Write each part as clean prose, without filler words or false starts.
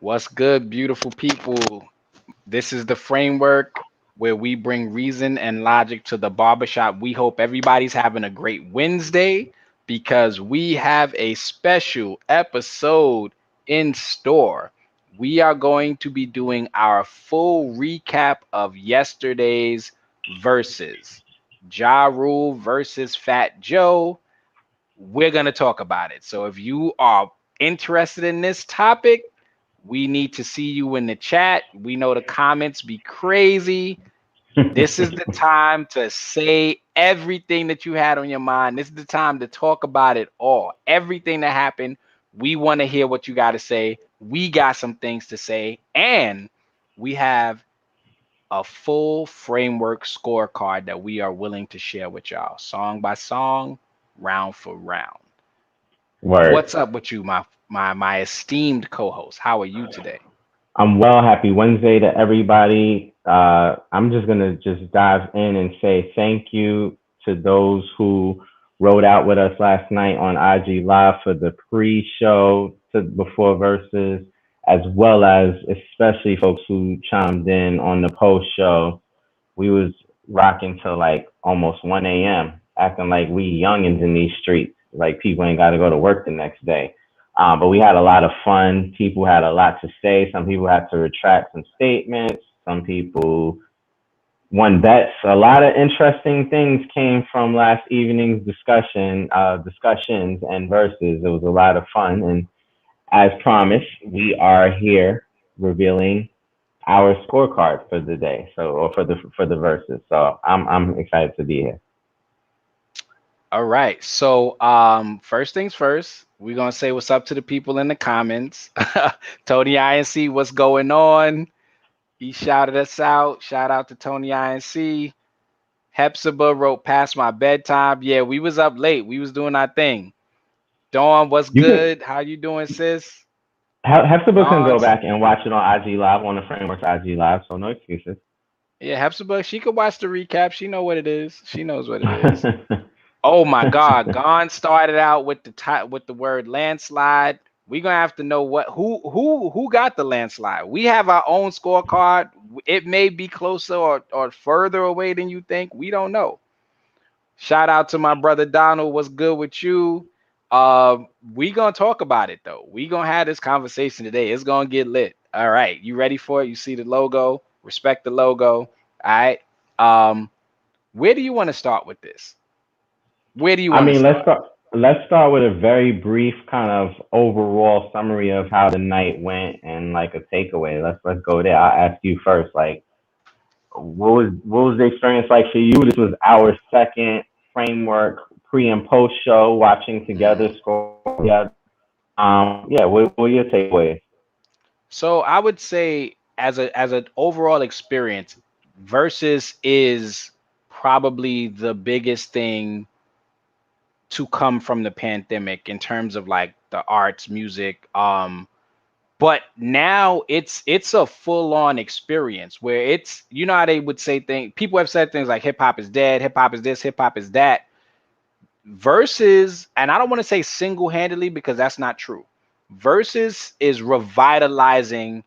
What's good, beautiful people? This is the framework where we bring reason and logic to the barbershop. We hope everybody's having a great Wednesday because we have a special episode in store. We are going to be doing our full recap of yesterday's verses. Ja Rule versus Fat Joe. We're going to talk about it. So if you are interested in this topic, we need to see you in the chat. We know the comments be crazy. This is the time to say everything that you had on your mind. This is the time to talk about it all. Everything that happened, we want to hear what you got to say. We got some things to say, and we have a full framework scorecard that we are willing to share with y'all, song by song, round for round. Word. What's up with you, my esteemed co-host? How are you today? I'm well. Happy Wednesday to everybody. I'm just gonna just dive in and say thank you to those who rode out with us last night on IG Live for the pre-show to before verses, as well as especially folks who chimed in on the post-show. We was rocking till like almost 1 a.m., acting like we youngins in these streets, like people ain't got to go to work the next day. But we had a lot of fun. People had a lot to say. Some people had to retract some statements. Some people won bets. A lot of interesting things came from last evening's discussions and verses. It was a lot of fun. And as promised, we are here revealing our scorecard for the day. So, or for the verses. So I'm excited to be here. All right. So, first things first, we're gonna say what's up to the people in the comments. Tony INC, what's going on? He shouted us out. Shout out to Tony INC. Hepzibah wrote past my bedtime. Yeah, we was up late. We was doing our thing. Dawn, what's You can good? How you doing, sis? Hepzibah can go Dawn's back and watch it on IG Live on the Frameworks IG Live. So no excuses. yeah, Hepzibah, she could watch the recap. She know what it is. She knows what it is. Oh my God, Gon started out with with the word landslide. We're gonna have to know who got the landslide. We have our own scorecard. It may be closer or further away than you think. We don't know. Shout out to my brother Donald. What's good with you? We gonna talk about it though. We gonna have this conversation today. It's gonna get lit. All right, you ready for it? You see the logo. Respect the logo. All right. Um, where do you want to start with this? Where do you I want to mean, start? let's start with a very brief kind of overall summary of how the night went and like a takeaway. Let's go there. I'll ask you first. Like, what was the experience like for you? This was our second framework pre and post show, watching together, Mm. scoring together. Yeah. What were your takeaways? So I would say as an overall experience, versus is probably the biggest thing to come from the pandemic in terms of like the arts, music. But now it's a full on experience where it's you know how they would say things. People have said things like hip hop is dead, hip hop is this, hip hop is that. Versus, and I don't want to say single handedly because that's not true. Versus is revitalizing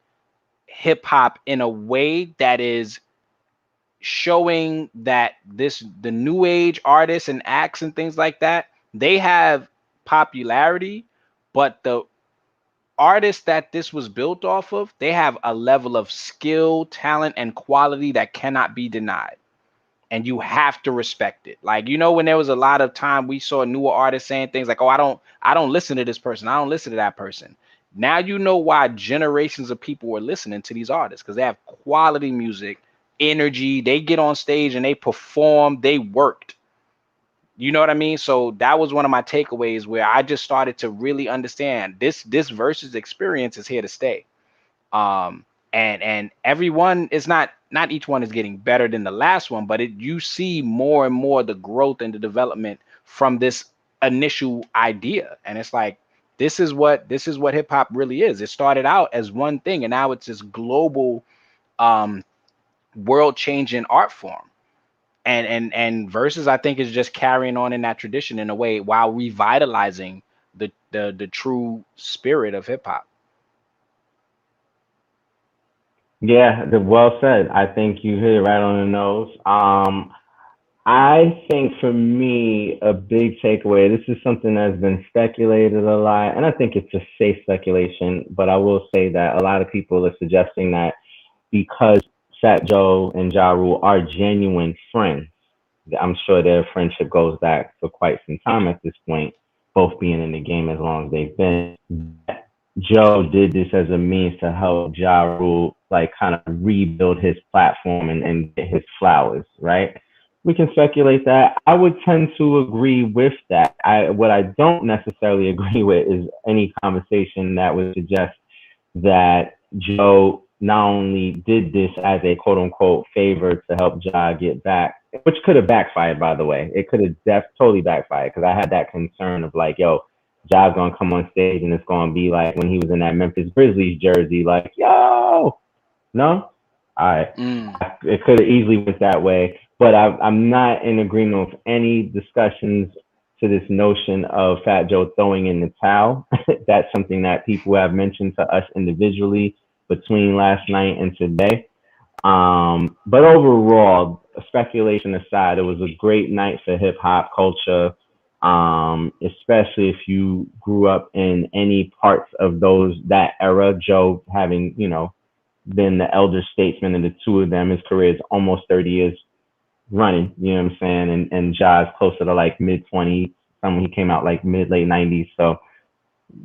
hip hop in a way that is showing that the new age artists and acts and things like that, they have popularity, but the artists that this was built off of, they have a level of skill, talent, and quality that cannot be denied. And you have to respect it. Like, you know, when there was a lot of time we saw newer artists saying things like, oh, I don't listen to this person, I don't listen to that person. Now you know why generations of people were listening to these artists, because they have quality music, energy, they get on stage and they perform, they worked. You know what I mean? So that was one of my takeaways where I just started to really understand this versus experience is here to stay. um and everyone is not each one is getting better than the last one, but you see more and more the growth and the development from this initial idea. And it's like this is what hip hop really is. It started out as one thing and now it's this global um world changing art form. And versus I think is just carrying on in that tradition in a way while revitalizing the true spirit of hip hop. Yeah, well said. I think you hit it right on the nose. I think for me, a big takeaway, this is something that's been speculated a lot, and I think it's a safe speculation, but I will say that a lot of people are suggesting that because Fat Joe and Ja Rule are genuine friends, I'm sure their friendship goes back for quite some time at this point, both being in the game as long as they've been. Joe did this as a means to help Ja Rule like kind of rebuild his platform and get his flowers, right? We can speculate that. I would tend to agree with that. What I don't necessarily agree with is any conversation that would suggest that Joe not only did this as a quote unquote favor to help Ja get back, which could have backfired, by the way. It could have totally backfired because I had that concern of like, yo, Ja's gonna come on stage and it's gonna be like when he was in that Memphis Grizzlies jersey, like, yo, no, all right. Mm. It could have easily went that way, but I'm not in agreement with any discussions to this notion of Fat Joe throwing in the towel. That's something that people have mentioned to us individually between last night and today. But overall, speculation aside, it was a great night for hip hop culture. Especially if you grew up in any parts of that era. Joe having, been the elder statesman of the two of them. His career is almost 30 years running, you know what I'm saying? And Ja's closer to like mid 20s. He came out like mid late 90s. So,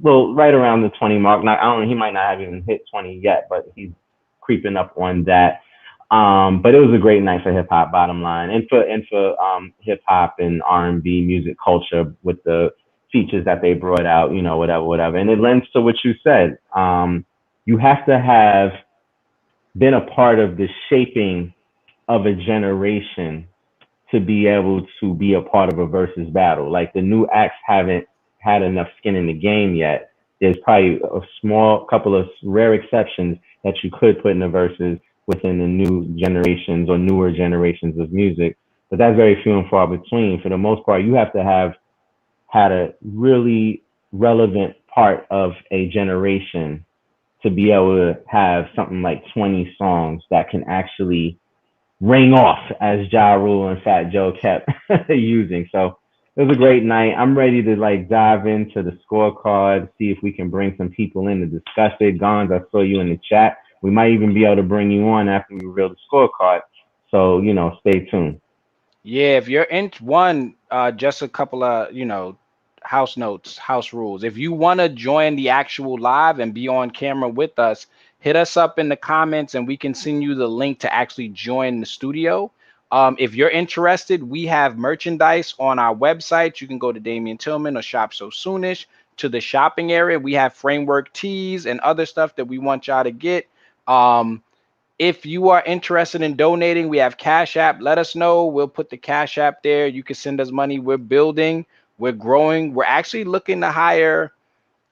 well, right around the 20 mark. Now, I don't know, he might not have even hit 20 yet, but he's creeping up on that. But it was a great night for hip hop, bottom line, and for hip hop and R&B music culture with the features that they brought out, whatever, whatever. And it lends to what you said. You have to have been a part of the shaping of a generation to be able to be a part of a versus battle. Like the new acts haven't had enough skin in the game yet. There's probably a small couple of rare exceptions that you could put in the verses within the new generations or newer generations of music, but that's very few and far between. For the most part, you have to have had a really relevant part of a generation to be able to have something like 20 songs that can actually ring off, as Ja Rule and Fat Joe kept using. So it was a great night. I'm ready to like dive into the scorecard, see if we can bring some people in to discuss it. Gons, I saw you in the chat. We might even be able to bring you on after we reveal the scorecard. So, stay tuned. Yeah, if you're in one, just a couple of, house notes, house rules. If you want to join the actual live and be on camera with us, hit us up in the comments and we can send you the link to actually join the studio. If you're interested, we have merchandise on our website. You can go to Damian Tillman or Shop So Soonish to the shopping area. We have framework tees and other stuff that we want y'all to get. If you are interested in donating, we have Cash App. Let us know. We'll put the Cash App there. You can send us money. We're building. We're growing. We're actually looking to hire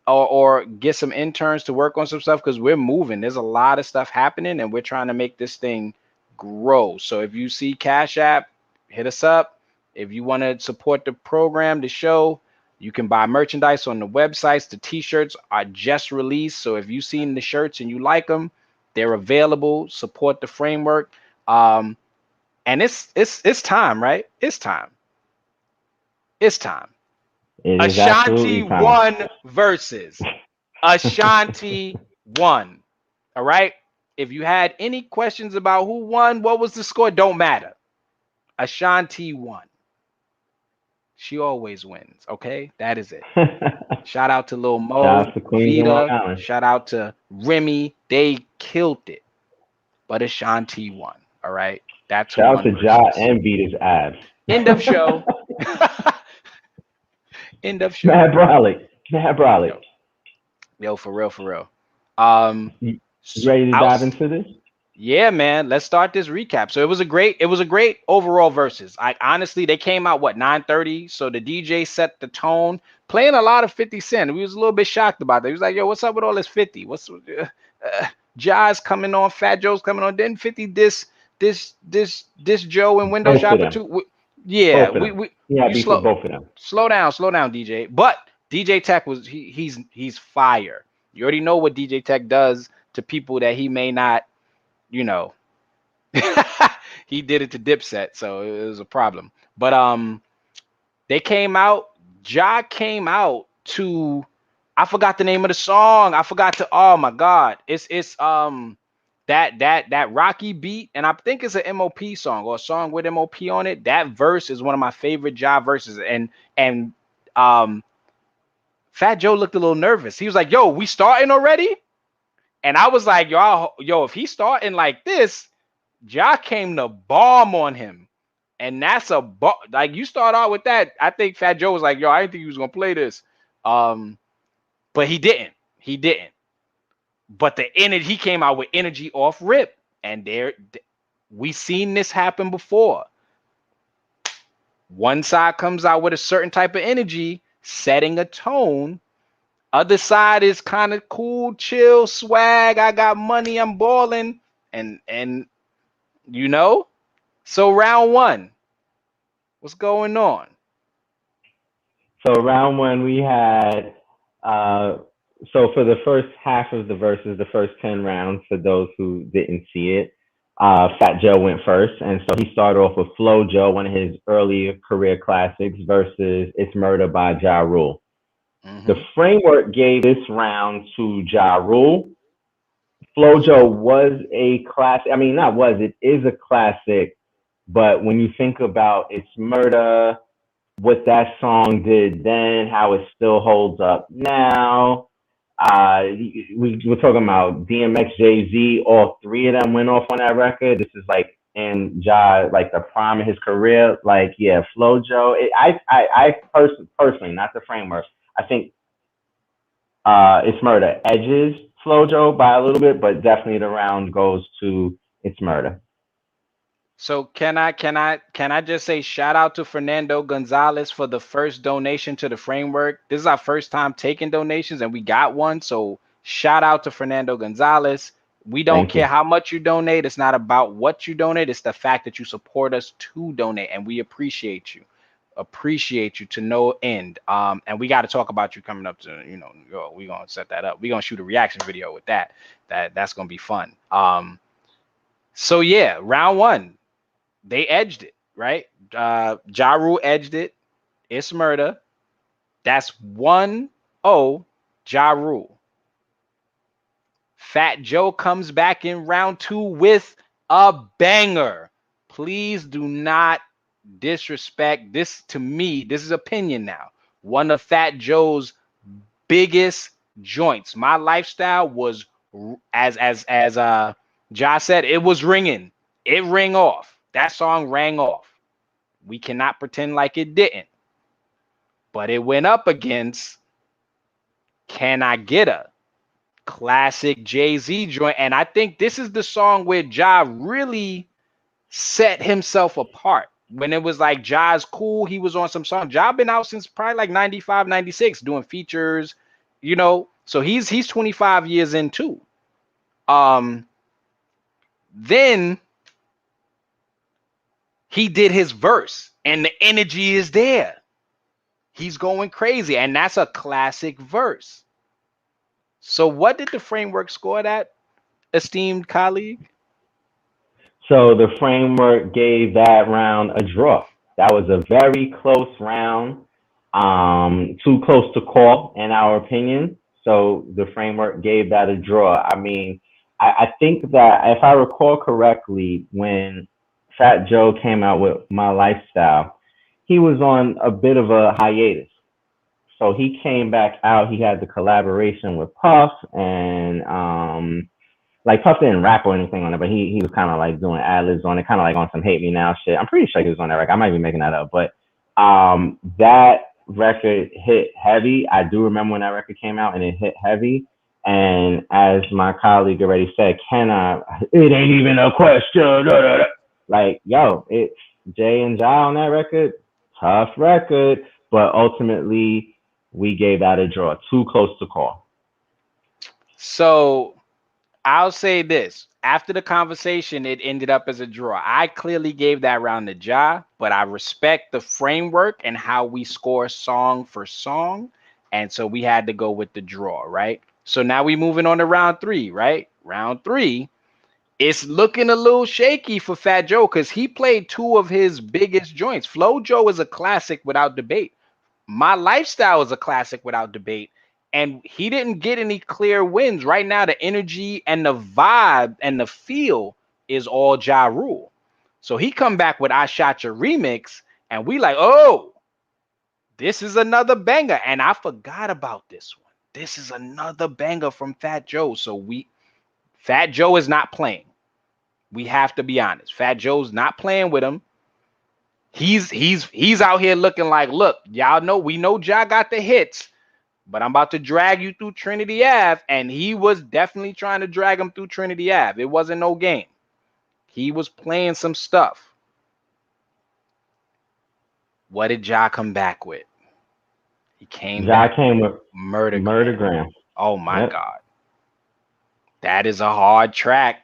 or get some interns to work on some stuff because we're moving. There's a lot of stuff happening and we're trying to make this thing grow. So if you see Cash App, hit us up. If you want to support the program, the show, you can buy merchandise on the websites. The t-shirts are just released. So if you've seen the shirts and you like them, they're available. Support the framework. And it's time, right? It's time. It's time. It is Ashanti absolutely time. won versus Ashanti won. All right. If you had any questions about who won, what was the score, don't matter. Ashanti won. She always wins. Okay. That is it. Shout out to Lil Shout Mo, out to Queens and Long Vita. Island. Shout out to Remy. They killed it. But Ashanti won. All right. That's who Shout out won to Ja versus. and beat his abs. End of show. End of show. Mad Brolic. Mad Brolic. Yo, yo, for real, for real. Um, You ready to out. dive into this? Yeah, man. Let's start this recap. So it was a great overall versus. I honestly, they came out what 9:30. So the DJ set the tone, playing a lot of 50 Cent. We was a little bit shocked about that. He was like, "Yo, what's up with all this 50? What's Jazz coming on? Fat Joe's coming on? Didn't 50 this Joe and Window Both of Shopper them. too? Yeah, Both of we them. we Yeah, you beef with slow both of them. slow down, DJ. But DJ Tech he's fire. You already know what DJ Tech does to people that he may not. you know, he did it to Dipset, so it was a problem. But they came out. Ja came out to, I forgot the name of the song. I forgot to. Oh my God, it's that Rocky beat, and I think it's an MOP song or a song with MOP on it. That verse is one of my favorite Ja verses, and um, Fat Joe looked a little nervous. He was like, "Yo, we starting already?" And I was like, yo, if he's starting like this, Ja came to bomb on him. And that's like you start out with that. I think Fat Joe was like, yo, I didn't think he was gonna play this. Um, but he didn't. He didn't. But the energy, he came out with energy off rip. And we seen this happen before. One side comes out with a certain type of energy, setting a tone. Other side is kind of cool, chill, swag. I got money, I'm balling. And you know, so round one, what's going on? So round one, we had uh, so for the first half of the verses, the first 10 rounds, for those who didn't see it, Fat Joe went first, and so he started off with Flow Joe, one of his earlier career classics, versus "It's Murder" by Ja Rule. The Mm-hmm. framework gave this round to Ja Rule. Flojo was a classic. I mean, not was, it is a classic. But when you think about It's Murder, what that song did then, how it still holds up now, we were talking about DMX, Jay Z, all three of them went off on that record. This is like in Ja, like the prime of his career. Like, yeah, Flojo. Personally, not the framework. I think It's Murder edges Flojo by a little bit, but definitely the round goes to It's Murder. So can I just say shout out to Fernando Gonzalez for the first donation to the framework. This is our first time taking donations and we got one. So shout out to Fernando Gonzalez. We don't Thank care you. how much you donate. It's not about what you donate. It's the fact that you support us to donate, and we appreciate you. Appreciate you to no end. And we got to talk about you coming up to, we're gonna set that up. We're gonna shoot a reaction video with that. That's gonna be fun. So yeah, round one, they edged it, right? Ja Rule edged it. It's Murder. That's 1-0 Ja Rule. Fat Joe comes back in round two with a banger. Please do not disrespect this. To me, this is opinion now. One of Fat Joe's biggest joints. My lifestyle was, as Ja said, it was ringing. It rang off. That song rang off. We cannot pretend like it didn't. But it went up against Can I Get a classic Jay-Z joint. And I think this is the song where Ja really set himself apart. When it was like Ja's cool, he was on some song. Ja been out since probably like 95, 96, doing features, So he's 25 years in too. Um, then he did his verse, and the energy is there. He's going crazy, and that's a classic verse. So what did the framework score that, esteemed colleague? So the framework gave that round a draw. That was a very close round, too close to call, in our opinion. So the framework gave that a draw. I mean, I think that if I recall correctly, when Fat Joe came out with My Lifestyle, he was on a bit of a hiatus. So he came back out. He had the collaboration with Puff, and like Puff didn't rap or anything on it, but he was kind of like doing ad libs on it, kind of like on some Hate Me Now shit. I'm pretty sure he was on that record. I might be making that up, but that record hit heavy. I do remember when that record came out, and it hit heavy. And as my colleague already said, can I? It ain't even a question. Like, yo, it's Jay and Ja on that record. Tough record, but ultimately we gave that a draw. Too close to call. So I'll say this. After the conversation, it ended up as a draw. I clearly gave that round to Ja, but I respect the framework and how we score song for song. And so we had to go with the draw, right? So now we moving on to round three, right? Round three. It's looking a little shaky for Fat Joe because he played two of his biggest joints. Flo Joe is a classic without debate. My Lifestyle is a classic without debate. And he didn't get any clear wins. Right now, the energy and the vibe and the feel is all Ja Rule. So he come back with I Shot Your remix, and we like, oh, this is another banger. And I forgot about this one. This is another banger from Fat Joe. So Fat Joe is not playing. We have to be honest. Fat Joe's not playing with him. He's out here looking like, look, y'all know we know Ja got the hits, but I'm about to drag you through Trinity Ave, and he was definitely trying to drag him through Trinity Ave. It wasn't no game. He was playing some stuff. What did Ja come back with? He came Ja back came with with Murdergram. Murdergram. Oh my Yep. God. That is a hard track.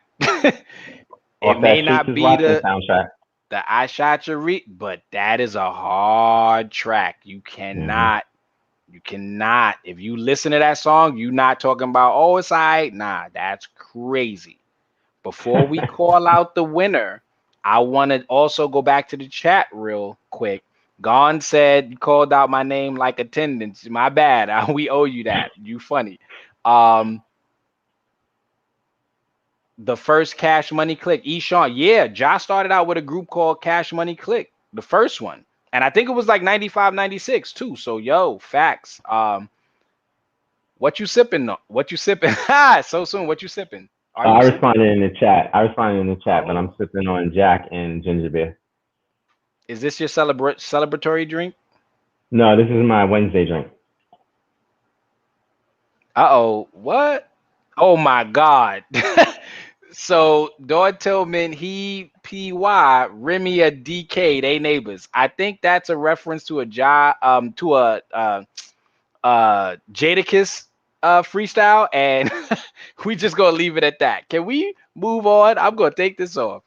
It Off that may Streets not is be Watching soundtrack. the I Shot Your but that is a hard track. You Hmm. cannot. You cannot. If you listen to that song, you not talking about, oh, it's all right. Nah, that's crazy. Before we call out the winner, I want to also go back to the chat real quick. Gon said you called out my name like attendance. My bad. We owe you that. You funny. Um, the first Cash Money Click. Eshawn, yeah, Josh started out with a group called Cash Money Click, the first one. And I think it was like 95, 96 too. So yo, facts. What you sipping? What you sipping? Ha! So soon. What you sipping? Are you I sipping? responded in the chat. But I'm Oh, sipping on Jack and ginger beer. is this your celebratory drink? No, this is my Wednesday drink. Uh-oh. What? Oh my God. So Dog Tillman, he PY, Remy a DK, they neighbors. I think that's a reference to a Jadakiss freestyle, and we just gonna leave it at that. Can we move on? I'm gonna take this off.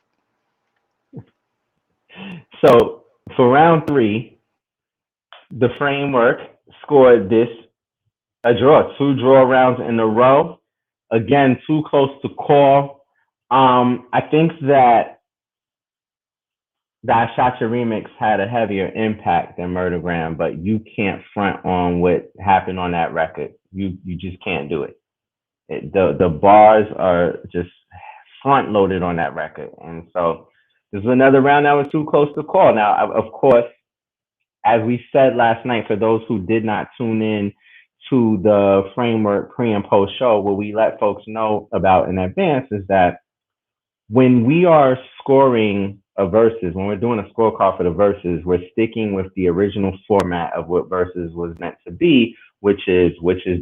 So for round three, the framework scored this a draw, two draw rounds in a row. Again, too close to call. I think that that Shotcha remix had a heavier impact than Murdergram, but you can't front on what happened on that record. You just can't do it. The bars are just front loaded on that record, and so this was another round that was too close to call. Now, of course, as we said last night, for those who did not tune in to the framework pre and post show, what we let folks know about in advance is that when we are scoring a versus, when we're doing a scorecard for the verses, we're sticking with the original format of what verses was meant to be, which is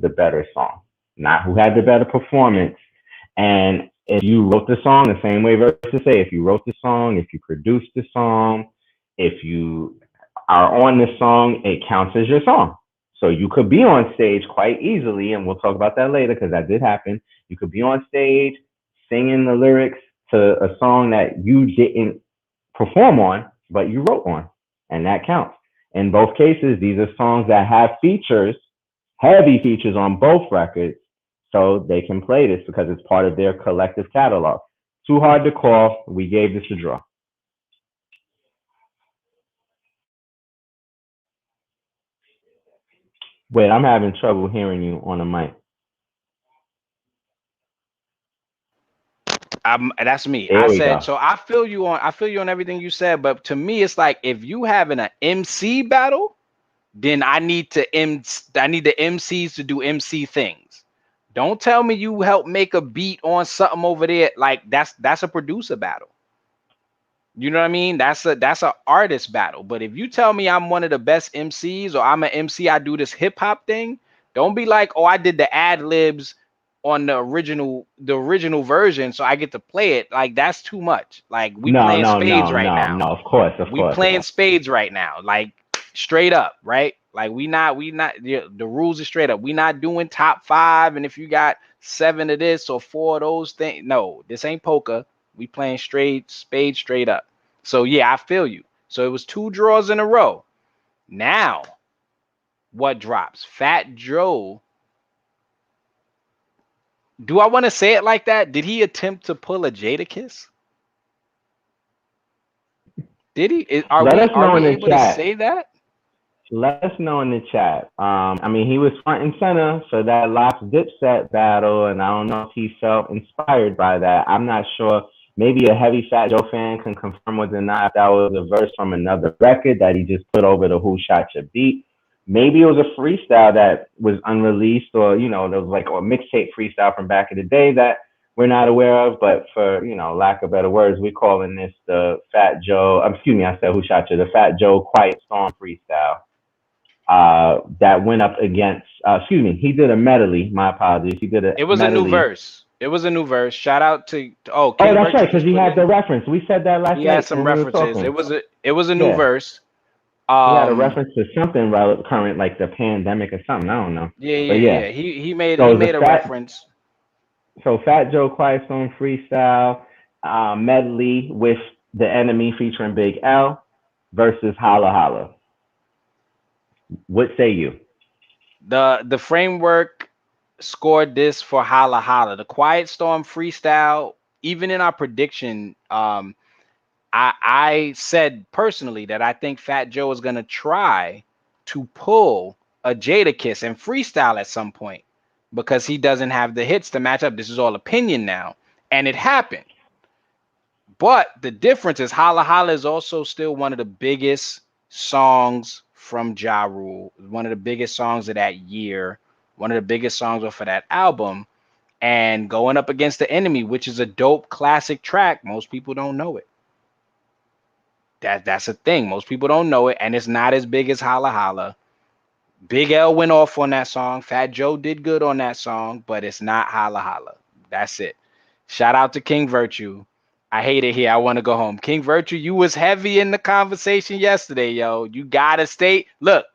the better song, not who had the better performance. And if you wrote the song the same way verses say, if you wrote the song, if you produced the song, if you are on the song, it counts as your song. So you could be on stage quite easily, and we'll talk about that later because that did happen. You could be on stage singing the lyrics to a song that you didn't perform on, but you wrote on, and that counts. In both cases, these are songs that have features, heavy features on both records, so they can play this because it's part of their collective catalog. Too hard to call. We gave this a draw. Wait, I'm having trouble hearing you on the mic. That's me. I There we said go. so. I feel you on everything you said, but to me, it's like if you having an MC battle, then I need the MCs to do MC things. Don't tell me you help make a beat on something over there. Like that's a producer battle. You know what I mean? That's a artist battle. But if you tell me I'm one of the best MCs or I'm an MC, I do this hip hop thing, don't be like, oh, I did the ad libs on the original version, so I get to play it. Like that's too much. Like we No, playing no, spades no, right no, now. no. Of course, of We course, of playing course. spades right now. Like straight up, right? Like we not the rules are straight up. We not doing top five, and if you got seven of this or four of those things, no, this ain't poker. We playing straight spade straight up. So yeah, I feel you. So it was two draws in a row. Now, what drops? Fat Joe Do I want to say it like that? Did he attempt to pull a Jadakiss? Did he? Are Let we us are know in we the able to chat. say that? Let us know in the chat. I mean, he was front and center for that last Dipset battle, and I don't know if he felt inspired by that. I'm not sure. Maybe a heavy Fat Joe fan can confirm or deny if that was a verse from another record that he just put over the Who Shot Your Beat. Maybe it was a freestyle that was unreleased, or there was like a mixtape freestyle from back in the day that we're not aware of. But for lack of better words, we're calling this the Fat Joe. Excuse me, I said Who Shot You? The Fat Joe Quiet Storm freestyle that went up against, excuse me, he did a medley. My apologies. He did a It was a new medley. verse. It was a new verse. Shout out to Oh, King that's Virtue right, because just he put had it. the reference. We said that He last had night some when we were references. talking. It was a new Yeah. verse. He had a reference to something relevant, current, like the pandemic or something. I don't know. Yeah, But yeah, yeah. yeah. He So the made a fat, reference. so Fat Joe Quiet Storm freestyle medley with the enemy featuring Big L versus Holla Holla. What say you? The framework scored this for Holla Holla. The Quiet Storm freestyle, even in our prediction, I said personally that I think Fat Joe is gonna try to pull a Jada Kiss and freestyle at some point because he doesn't have the hits to match up. This is all opinion now, and it happened. But the difference is Holla Holla is also still one of the biggest songs from Ja Rule, one of the biggest songs of that year, one of the biggest songs off of that album, and going up against the enemy, which is a dope classic track. Most people don't know it. That's a thing. Most people don't know it, and it's not as big as Holla Holla. Big L went off on that song. Fat Joe did good on that song, but it's not Holla Holla. That's it. Shout out to King Virtue. I hate it here. I want to go home. King Virtue, you was heavy in the conversation yesterday, yo. You gotta stay. Look,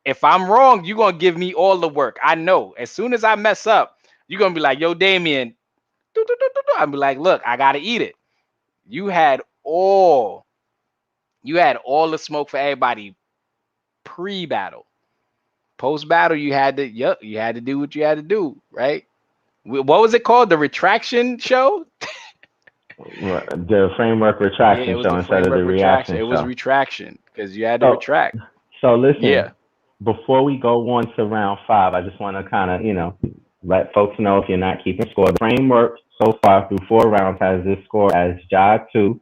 if I'm wrong, you're gonna give me all the work. I know. As soon as I mess up, you're gonna be like, yo, Damien. I'll be like, look, I gotta eat it. You had all you had all the smoke for everybody pre-battle. Post-battle, you had to do what you had to do, right? What was it called? The retraction show? The framework Yeah, it retraction was show the instead of framework the retraction. reaction It was show. retraction because you had to So, retract. so listen, Yeah. before we go on to round five, I just want to kind of, let folks know if you're not keeping score. The framework so far through 4 rounds has this score as Ja 2,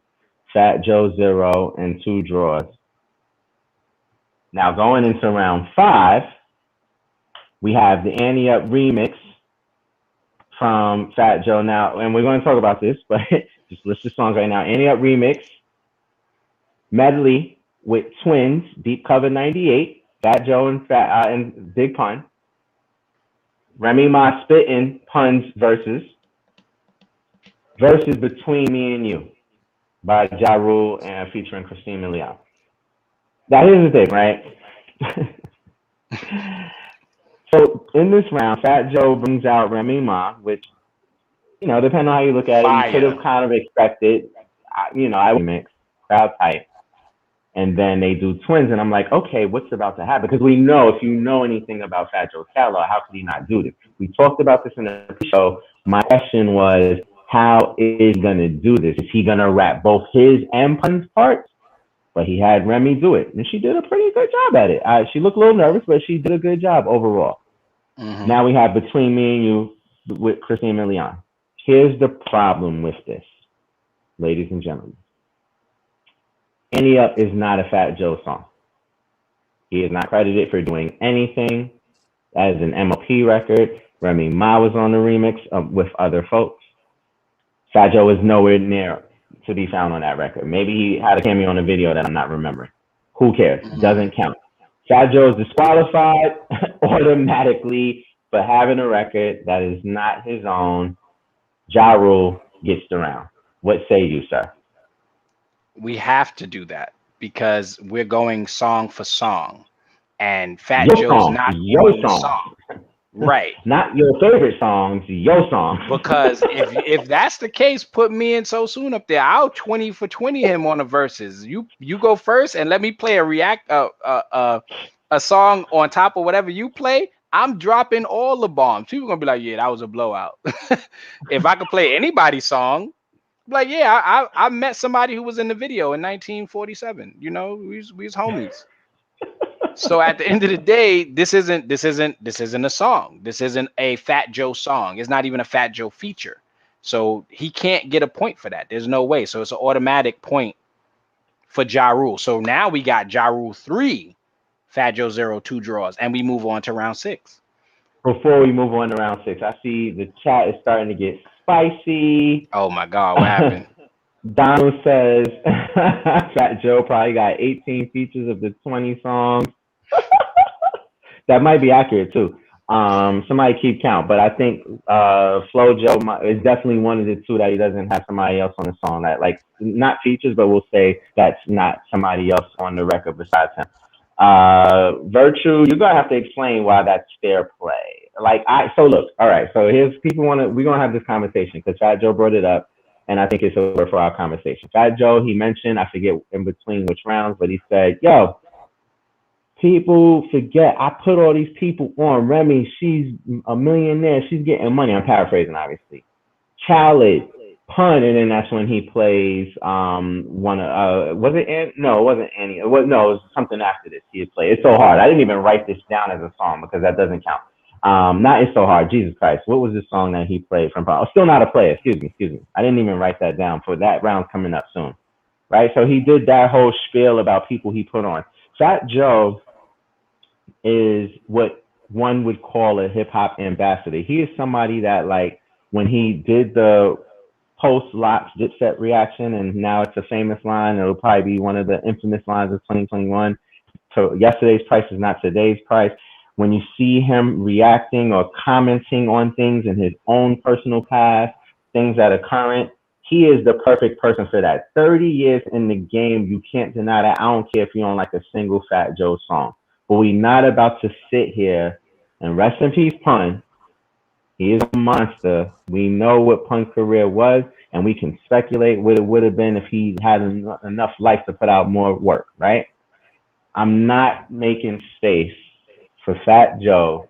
Fat Joe 0, and 2 draws. Now going into round five, we have the Annie Up remix from Fat Joe. Now, and we're going to talk about this, but just list the songs right now. Annie Up remix, medley with Twins, Deep Cover 98, Fat Joe and Big Pun, Remy Ma Spittin' Puns versus Between Me and You by Ja Rule and featuring Christina Milian. Now here's the thing, right? So in this round, Fat Joe brings out Remy Ma, which depending on how you look at it, you could Fire. have kind of expected. I mix crowd tight, and then they do Twins, and I'm like, okay, what's about to happen? Because we know, if you know anything about Fat Joe's catalog, how could he not do this? We talked about this in the show. My question was, how is he gonna do this? Is he gonna rap both his and Pun's parts? But he had Remy do it, and she did a pretty good job at it. She looked a little nervous, but she did a good job overall. Mm-hmm. Now we have Between Me and You with Christina Milian. Here's the problem with this, ladies and gentlemen. Any Up is not a Fat Joe song. He is not credited for doing anything as an MLP record. Remy Ma was on the remix with other folks. Fat Joe is nowhere near to be found on that record. Maybe he had a cameo on a video that I'm not remembering. Who cares? Mm-hmm. Doesn't count. Fat Joe is disqualified automatically for having a record that is not his own. Ja Rule gets the round. What say you, sir? We have to do that because we're going song for song, and Fat Your Joe's song. not Your on the song. song. Right. Not your favorite songs, your song. Because if that's the case, put me and So Soon up there. I'll 20 for 20 him on the verses. You go first and let me play a a song on top of whatever you play, I'm dropping all the bombs. People gonna be like, yeah, that was a blowout. If I could play anybody's song, like, yeah, I met somebody who was in the video in 1947. You know, we was homies. So at the end of the day, this isn't a song. This isn't a Fat Joe song. It's not even a Fat Joe feature. So he can't get a point for that. There's no way. So it's an automatic point for Ja Rule. So now we got Ja Rule 3, Fat Joe 0, 2 draws, and we move on to round 6. Before we move on to round 6, I see the chat is starting to get spicy. Oh my God, what happened? Donald says Fat Joe probably got 18 features of the 20 songs. That might be accurate too. Somebody keep count, but I think Flo Joe is definitely one of the two that he doesn't have somebody else on the song that, like, not features, but we'll say that's not somebody else on the record besides him. Virtue, you're gonna have to explain why that's fair play. So look, all right. So we're gonna have this conversation because Fat Joe brought it up, and I think it's over for our conversation. Fat Joe, he mentioned, I forget in between which rounds, but he said, "Yo, people forget I put all these people on. Remy, she's a millionaire. She's getting money." I'm paraphrasing, obviously. Khaled, Pun, and then that's when he plays one of was it no, it wasn't Annie. It was something after this he had played. It's so hard. I didn't even write this down as a song because that doesn't count. Not It's So Hard. Jesus Christ. What was the song that he played from Pun? Oh, Still Not a Player. Excuse me. I didn't even write that down for that round coming up soon. Right? So he did that whole spiel about people he put on. Fat Joe is what one would call a hip hop ambassador. He is somebody that, like, when he did the post Locks Dipset reaction, and now it's a famous line. It'll probably be one of the infamous lines of 2021. So yesterday's price is not today's price. When you see him reacting or commenting on things in his own personal past, things that are current, he is the perfect person for that. 30 years in the game, you can't deny that. I don't care if you don't like a single Fat Joe song. But we're not about to sit here and rest in peace, Pun. He is a monster. We know what Pun's career was, and we can speculate what it would have been if he had enough life to put out more work, right? I'm not making space for Fat Joe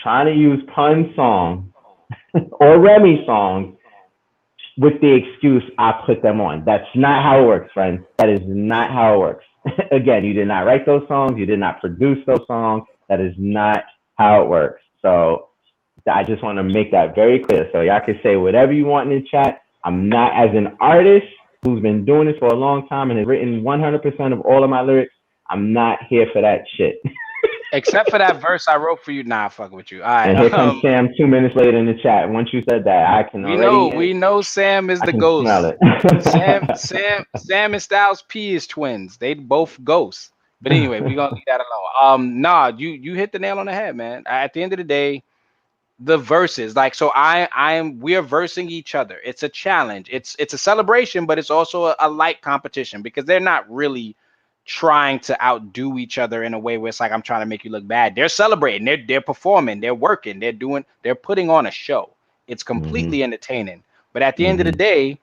trying to use Pun songs or Remy songs with the excuse I put them on. That's not how it works, friends. That is not how it works. Again, you did not write those songs. You did not produce those songs. That is not how it works. So I just want to make that very clear. So y'all can say whatever you want in the chat. I'm not, as an artist who's been doing this for a long time and has written 100% of all of my lyrics, I'm not here for that shit. Except for that verse I wrote for you. Nah, fuck with you. All right. And here comes Sam 2 minutes later in the chat. Once you said that, I can we know Sam is the ghost. Smell it. Sam and Styles P is twins. They both ghosts. But anyway, we're gonna leave that alone. You hit the nail on the head, man. At the end of the day, the verses, like, so we're versing each other. It's a challenge. It's a celebration, but it's also a light competition because they're not really trying to outdo each other in a way where it's like I'm trying to make you look bad. They're celebrating, they're performing, they're working, they're putting on a show. It's completely entertaining. But at the end of the day,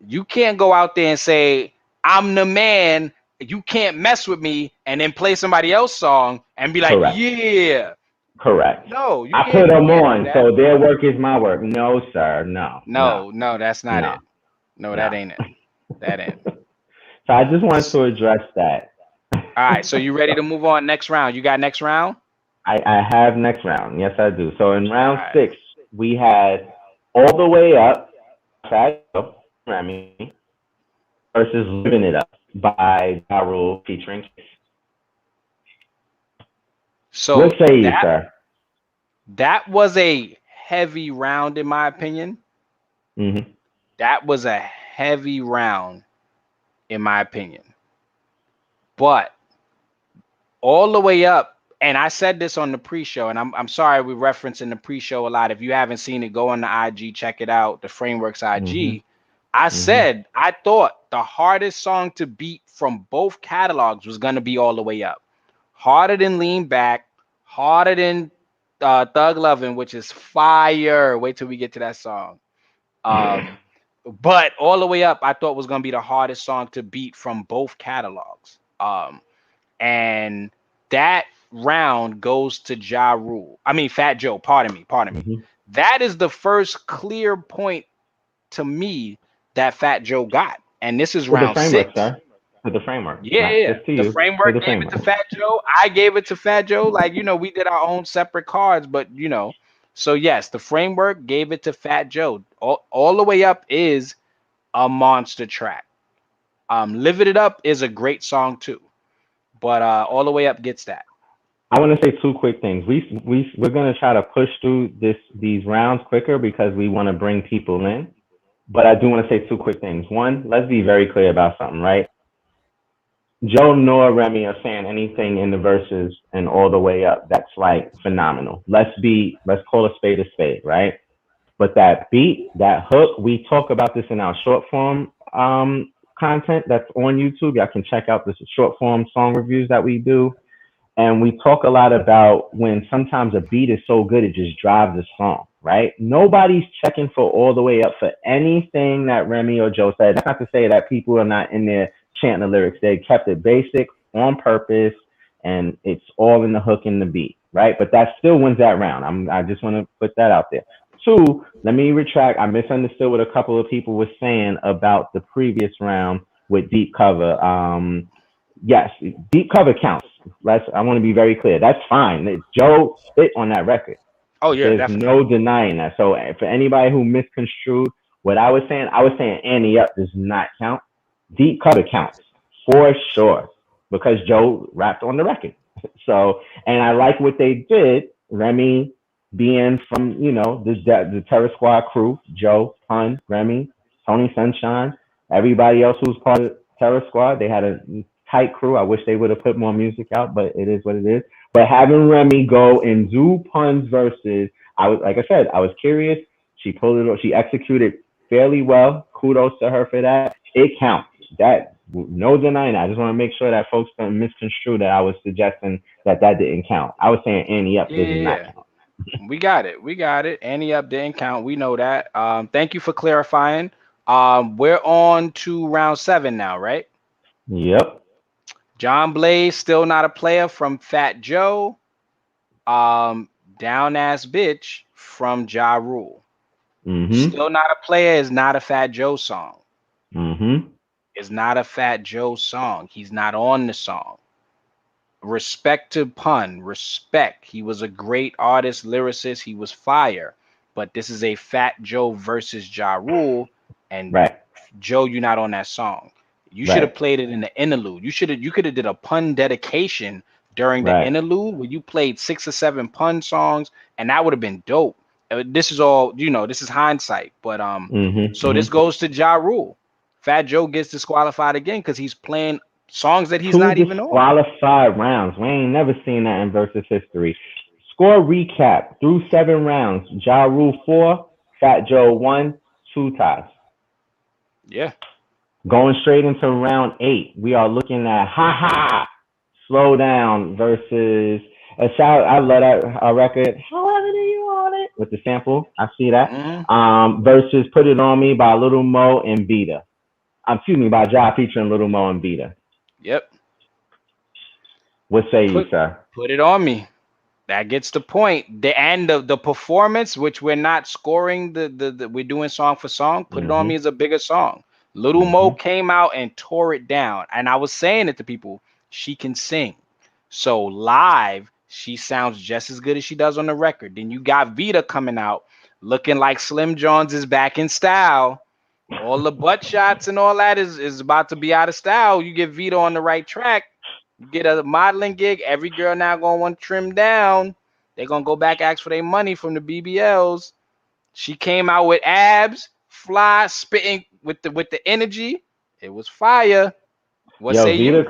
you can't go out there and say, I'm the man, you can't mess with me, and then play somebody else's song and be like, Correct. yeah. Correct. No, you I can't, put them on, so their work is my work. No, sir. No, that's not it. No, that ain't it. That ain't. So I just wanted to address that. All right, so you ready to move on next round? You got next round? I have next round. Yes, I do. So in round 6, we had All the Way Up, Fat Joe, Remy, versus Living It Up by Ja Rule featuring Kiss. So what say you, sir? That was a heavy round, in my opinion. That was a heavy round, in my opinion. But All the Way Up, and I said this on the pre-show, and I'm sorry we're referencing the pre-show a lot. If you haven't seen it, go on the IG, check it out, the Frameworks IG. I said I thought the hardest song to beat from both catalogs was gonna be All the Way Up. Harder than Lean Back, harder than Thug Lovin', which is fire. Wait till we get to that song. But All the Way Up, I thought was gonna be the hardest song to beat from both catalogs. And that round goes to Ja Rule. I mean Fat Joe, pardon me, pardon me. Mm-hmm. That is the first clear point to me that Fat Joe got. And this is To the round framework, 6. sir. To the framework, Yeah, not yeah. just to The you. To framework the gave it to framework. Fat Joe. I gave it to Fat Joe. Like, we did our own separate cards, but so yes, the framework gave it to Fat Joe. All the way up is a monster track. Live It Up is a great song too. But all the way up gets that. I want to say two quick things. We're gonna try to push through these rounds quicker because we want to bring people in. But I do want to say two quick things. One, let's be very clear about something, right? Joe nor Remy are saying anything in the verses and all the way up that's like phenomenal. Let's call a spade, right? But that beat, that hook, we talk about this in our short form content that's on YouTube. Y'all can check out the short form song reviews that we do. And we talk a lot about when sometimes a beat is so good it just drives the song, right? Nobody's checking for all the way up for anything that Remy or Joe said. That's not to say that people are not in there chanting the lyrics. They kept it basic on purpose, and it's all in the hook and the beat, right? But that still wins that round. I just want to put that out there. Two, let me retract. I misunderstood what a couple of people were saying about the previous round with deep cover. Yes, deep cover counts. I want to be very clear. That's fine. Joe spit on that record. Oh yeah, There's definitely. no denying that. So for anybody who misconstrued what I was saying Annie Up does not count. Deep cover counts for sure because Joe rapped on the record. So, and I like what they did. Remy being from, the Terror Squad crew, Joe, Pun, Remy, Tony Sunshine, everybody else who's part of Terror Squad. They had a tight crew. I wish they would have put more music out, but it is what it is. But having Remy go and do Pun's verses, like I said, I was curious. She pulled it off. She executed fairly well. Kudos to her for that. It counts. That no denying that. I just want to make sure that folks don't misconstrue that I was suggesting that didn't count. I was saying Annie Up Yeah, does yeah, not yeah. count. We got it. We got it. Any up didn't count. We know that. Thank you for clarifying. We're on to round 7 now, right? Yep. John Blaze, still not a player from Fat Joe. Um, Down Ass Bitch from Ja Rule. Mhm. Still not a player is not a Fat Joe song. Mhm. It's not a Fat Joe song. He's not on the song. Respect to Pun. Respect. He was a great artist, lyricist. He was fire. But this is a Fat Joe versus Ja Rule, and Right. Joe, you're not on that song. You should have Right. played it in the interlude. You could have did a pun dedication during the Right. interlude where you played 6 or 7 pun songs, and that would have been dope. This is all this is hindsight, but Mhm. so this Mhm. goes to Ja Rule. Fat Joe gets disqualified again because he's playing songs that he's Two not even on. disqualified rounds. We ain't never seen that in versus history. Score recap through 7 rounds. Ja Rule 4, Fat Joe 1, 2 ties. Yeah. Going straight into round 8, we are looking at Ha Ha Slow Down versus a shout. I love that record. However do you want it with the sample. I see that. Hmm. Versus Put It On Me by Little Mo and Beta. Excuse me, by Ja featuring Little Mo and Beta. Yep. What say you, Put sir? put it on me. That gets the point. The end of the performance, which we're not scoring we're doing song for song. Put It On Me Mhm. is a bigger song. Little Mo Mhm. came out and tore it down. And I was saying it to people, she can sing. So live, she sounds just as good as she does on the record. Then you got Vita coming out looking like Slim Jones is back in style. All the butt shots and all that is about to be out of style. You get Vita on the right track, you get a modeling gig. Every girl now gonna want to trim down. They're gonna go back ask for their money from the BBLs. She came out with abs, fly, spitting with the energy. It was fire. What Yo, say you?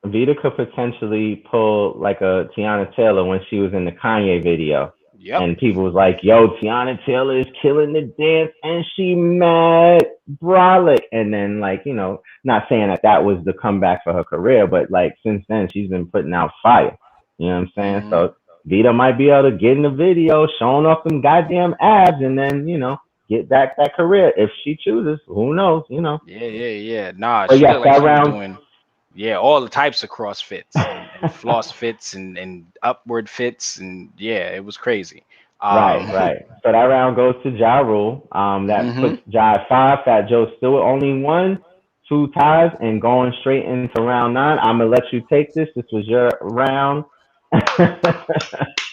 Vita could potentially pull like a Tiana Taylor when she was in the Kanye video. Yep. And people was like, yo, Tiana Taylor is killing the dance and she mad brolic. And then like, not saying that was the comeback for her career, but like since then she's been putting out fire. You know what I'm saying? Hmm. So Vita might be able to get in the video, showing off them goddamn abs and then, get back that career if she chooses. Who knows, Yeah, yeah, yeah. Nah, But she yes, looked like that she was round doing. Yeah, all the types of cross fits and floss fits and upward fits, and yeah, it was crazy. Right, Um, right. So that round goes to Ja Rule. That hmm puts Ja at 5. Fat Joe still with only 2 ties, and going straight into round 9. I'm gonna let you take this. This was your round.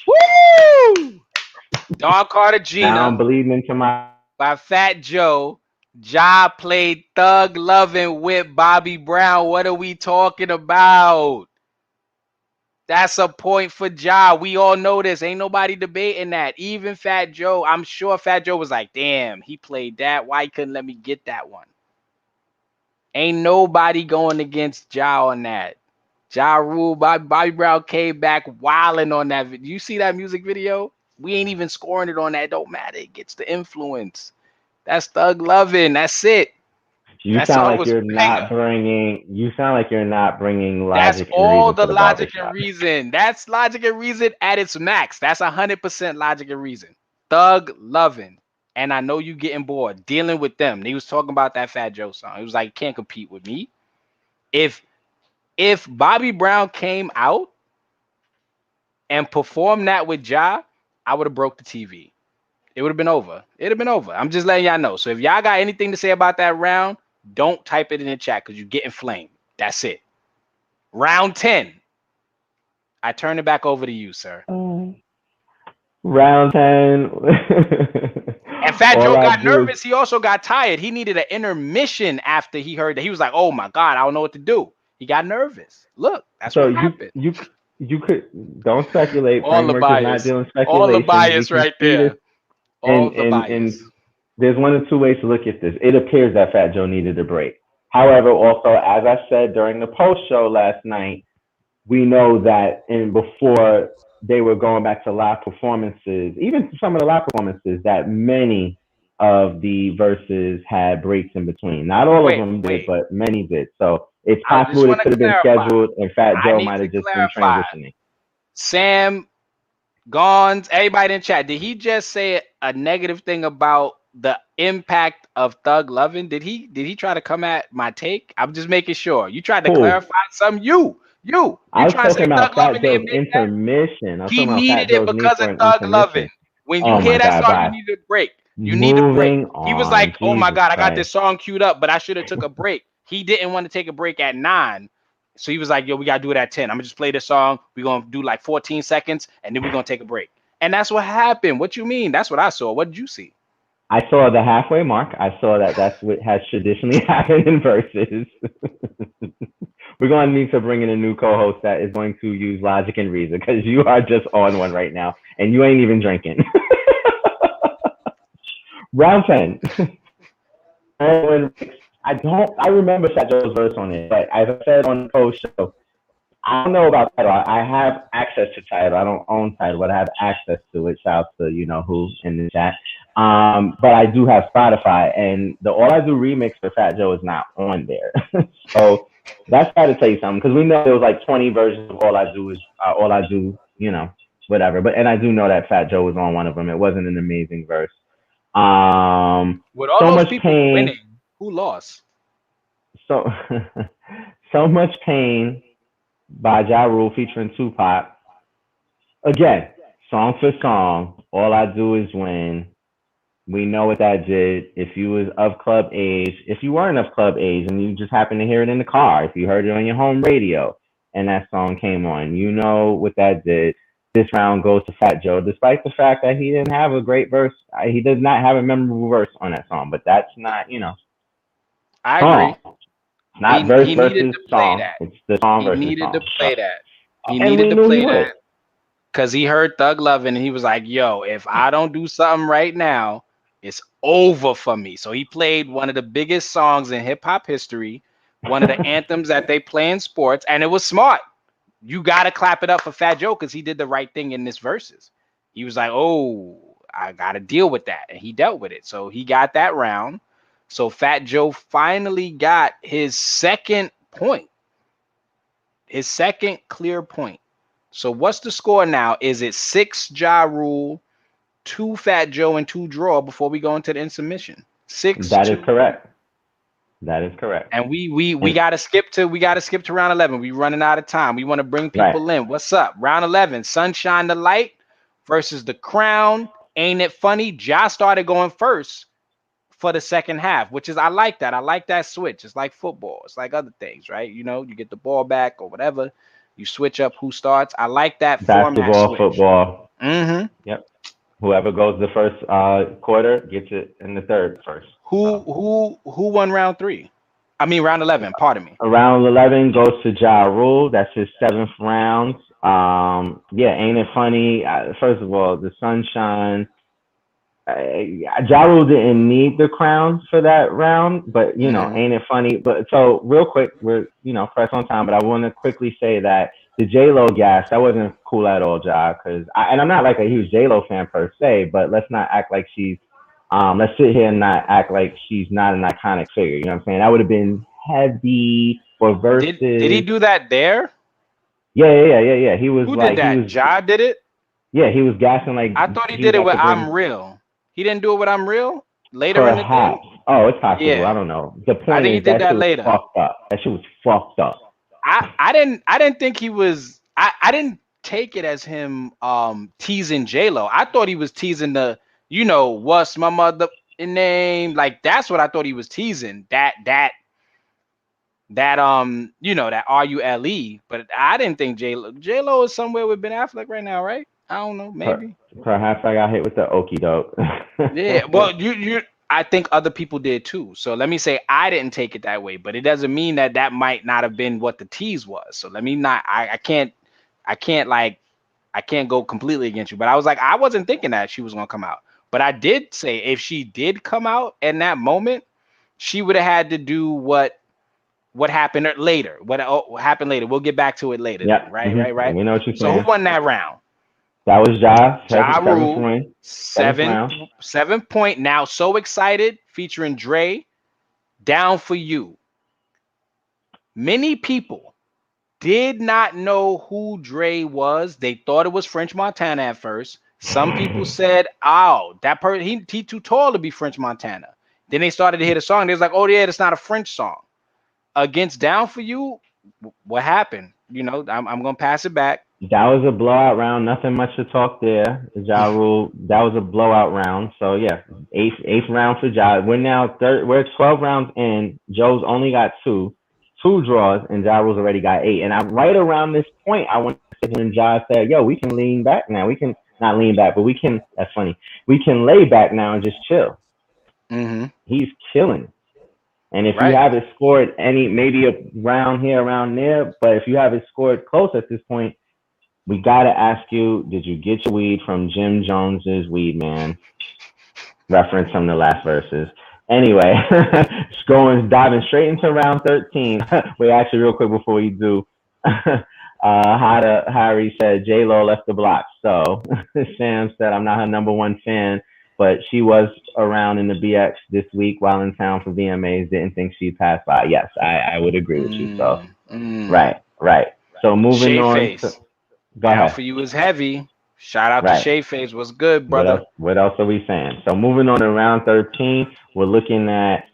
Woo! Dog Now I'm Cartagena bleeding into my. by Fat Joe. Ja played Thug Lovin' with Bobby Brown. What are we talking about? That's a point for Ja. We all know this. Ain't nobody debating that. Even Fat Joe, I'm sure Fat Joe was like, damn, he played that. Why he couldn't let me get that one? Ain't nobody going against Ja on that. Ja Rule, Bobby Brown came back wilding on that. You see that music video? We ain't even scoring it on that. It don't matter. It gets the influence. That's Thug Lovin'. That's it. You That sound song like was you're banger. not bringing. You sound like you're not bringing That's logic and all reason the to the logic and barbershop. reason. That's logic and reason at its max. That's 100% logic and reason. Thug Lovin'. And I know you getting bored dealing with them. They was talking about that Fat Joe song. It was like, can't compete with me. If Bobby Brown came out and performed that with Ja, I would have broke the TV. It would have been over. It'd have been over. I'm just letting y'all know. So if y'all got anything to say about that round, don't type it in the chat because you're getting flamed. That's it. Round 10. I turn it back over to you, sir. Round 10. And Fat All Joe I got do is nervous. He also got tired. He needed an intermission after he heard that. He was like, "Oh my God, I don't know what to do." He got nervous. Look, that's so what happened. you could don't speculate. All the Framework is not bias. dealing All the speculation. We bias can right see this, there. All and the and bias. there's one of two ways to look at this. It appears that Fat Joe needed a break. However, also as I said during the post show last night, we know that and before they were going back to live performances, even some of the live performances, that many of the verses had breaks in between. Not all of Wait, them did, wait. but many did. So it's I just possible it want to could have been clarify. scheduled and Fat I Joe need might to have just been clarify. transitioning. Sam Gons, everybody in chat, did he just say a negative thing about the impact of Thug Lovin'? Did he try to come at my take? I'm just making sure. You tried to Who? clarify something. You I was trying to talking say Thug about Fat Lovin' Joe's didn't make that? intermission. I was He talking about needed Fat it Joe's need because for of an Thug Lovin'. intermission. When you Oh hear my that God, song, you bye. need a break. You need a break. Moving He was on. like, "Oh my Jesus God, I got Christ. this song queued up, but I should have took a break." He didn't want to take a break at 9. So he was like, "Yo, we gotta do it at 10. I'm gonna just play this song. We're gonna do like 14 seconds, and then we're gonna take a break." And that's what happened. What you mean? That's what I saw. What did you see? I saw the halfway mark. I saw that that's what has traditionally happened in verses. We're going to need to bring in a new co-host that is going to use logic and reason because you are just on one right now and you ain't even drinking. Round 10. I remember Fat Joe's verse on it, but as I said on the post show, I don't know about Tidal. I have access to Tidal. I don't own Tidal, but I have access to it. Shout out to you know who in the chat. But I do have Spotify, and the All I Do remix for Fat Joe is not on there. So that's got to tell you something because we know there was like 20 versions of All I Do, you know, whatever. But and I do know that Fat Joe was on one of them. It wasn't an amazing verse. With all So those much people pain. winning, who lost? So so much pain by Ja Rule featuring Tupac. Again, song for song, all I do is win. We know what that did. If you was of club age, if you weren't of club age and you just happened to hear it in the car, if you heard it on your home radio and that song came on, you know what that did. This round goes to Fat Joe, despite the fact that he didn't have a great verse. He does not have a memorable verse on that song, but that's not, I song. agree. It's not verse He needed versus to play song. that. It's the song He versus needed to song. play that. He And needed we to knew he play would. that because he heard Thug Lovin' and he was like, "Yo, if I don't do something right now, it's over for me." So he played one of the biggest songs in hip hop history, one of the anthems that they play in sports, and it was smart. You gotta clap it up for Fat Joe because he did the right thing in this verses. He was like, "Oh, I gotta deal with that," and he dealt with it. So he got that round. So Fat Joe finally got his second point, his second clear point. So what's the score now? Is it 6 Ja Rule, 2 Fat Joe, and 2 draw before we go into the insubmission? 6 That is 2. correct. That is correct. And we And gotta skip to round 11. We running out of time. We want to bring right, people in. What's up? Round 11, Sunshine the Light versus The Crown. Ain't it funny? Ja started going first for the second half, which is I like that. I like that switch. It's like football. It's like other things, right? You know, you get the ball back or whatever. You switch up who starts. I like that format basketball, switch. football. Mm-hmm. Yep. Whoever goes the first quarter gets it in the third first. So Who won round 3? I mean round 11. Pardon me. round 11 goes to Ja Rule. That's his seventh round. Yeah, ain't it funny? First of all, the Sunshine. Ja Rule didn't need the crown for that round, but Mm-hmm. ain't it funny? But so real quick, we're press on time, but I want to quickly say that the J Lo gas that wasn't cool at all, Ja, because and I'm not like a huge J Lo fan per se, but let's not act like she's let's sit here and not act like she's not an iconic figure. You know what I'm saying? That would have been heavy for Did he verses. do that there? Yeah. He was Who did like that? Ja did it? he was gassing like I thought he he did was it about with to I'm bring. Real. He didn't do it with I'm Real later in the thing? Perhaps. Oh, it's possible. I Yeah. don't know. The I point think he is did that shit that was later. fucked up. That shit was fucked up. I didn't think he was I didn't take it as him teasing J Lo. I thought he was teasing the, what's my mother name? Like that's what I thought he was teasing. That RULE. But I didn't think J Lo is somewhere with Ben Affleck right now, right? I don't know, Per- maybe. Perhaps I got hit with the okie doke. Yeah, well, you I think other people did too. So let me say I didn't take it that way, but it doesn't mean that that might not have been what the tease was. So let me not. I can't go completely against you. But I was like, I wasn't thinking that she was gonna come out. But I did say if she did come out in that moment, she would have had to do what happened later. What happened later? We'll get back to it later. Then, Yep. right, right, right. We know what you're So who saying. won that round? That was Ja, Ja seventh Rule, ring, seventh seven round. 7 point. Now so excited, featuring Dre. Down for You. Many people did not know who Dre was. They thought it was French Montana at first. Some people said, "Oh, that person he too tall to be French Montana." Then they started to hear the song. They was like, "Oh yeah, it's not a French song." Against Down for You, what happened? I'm gonna pass it back. That was a blowout round. Nothing much to talk there. Ja Rule. That was a blowout round. So yeah, eighth round for Ja. We're now we're 12 rounds in. Joe's only got two draws, and Ja Rule's already got eight. And I'm right around this point. I want to say when Ja said, "Yo, we can lean back now. We can not lean back, but we can." That's funny. We can lay back now and just chill. Mm-hmm. He's chilling. And if you Right. have it scored maybe a round here, around there, but if you have it scored close at this point, we gotta ask you: did you get your weed from Jim Jones's Weed Man? Reference from the last verses. Anyway, diving straight into round 13. Wait, actually, real quick before we do, Harry said J Lo left the block. So Sam said I'm not her number one fan, but she was around in the BX this week while in town for VMAs. Didn't think she'd pass by. Yes, I would agree with you. So Mm, mm. right. So moving Shay on to Face. go Down ahead. for You is heavy. Shout out to Right. Shay Face. What's good, What else? brother? What else are we saying? So moving on to round 13, we're looking at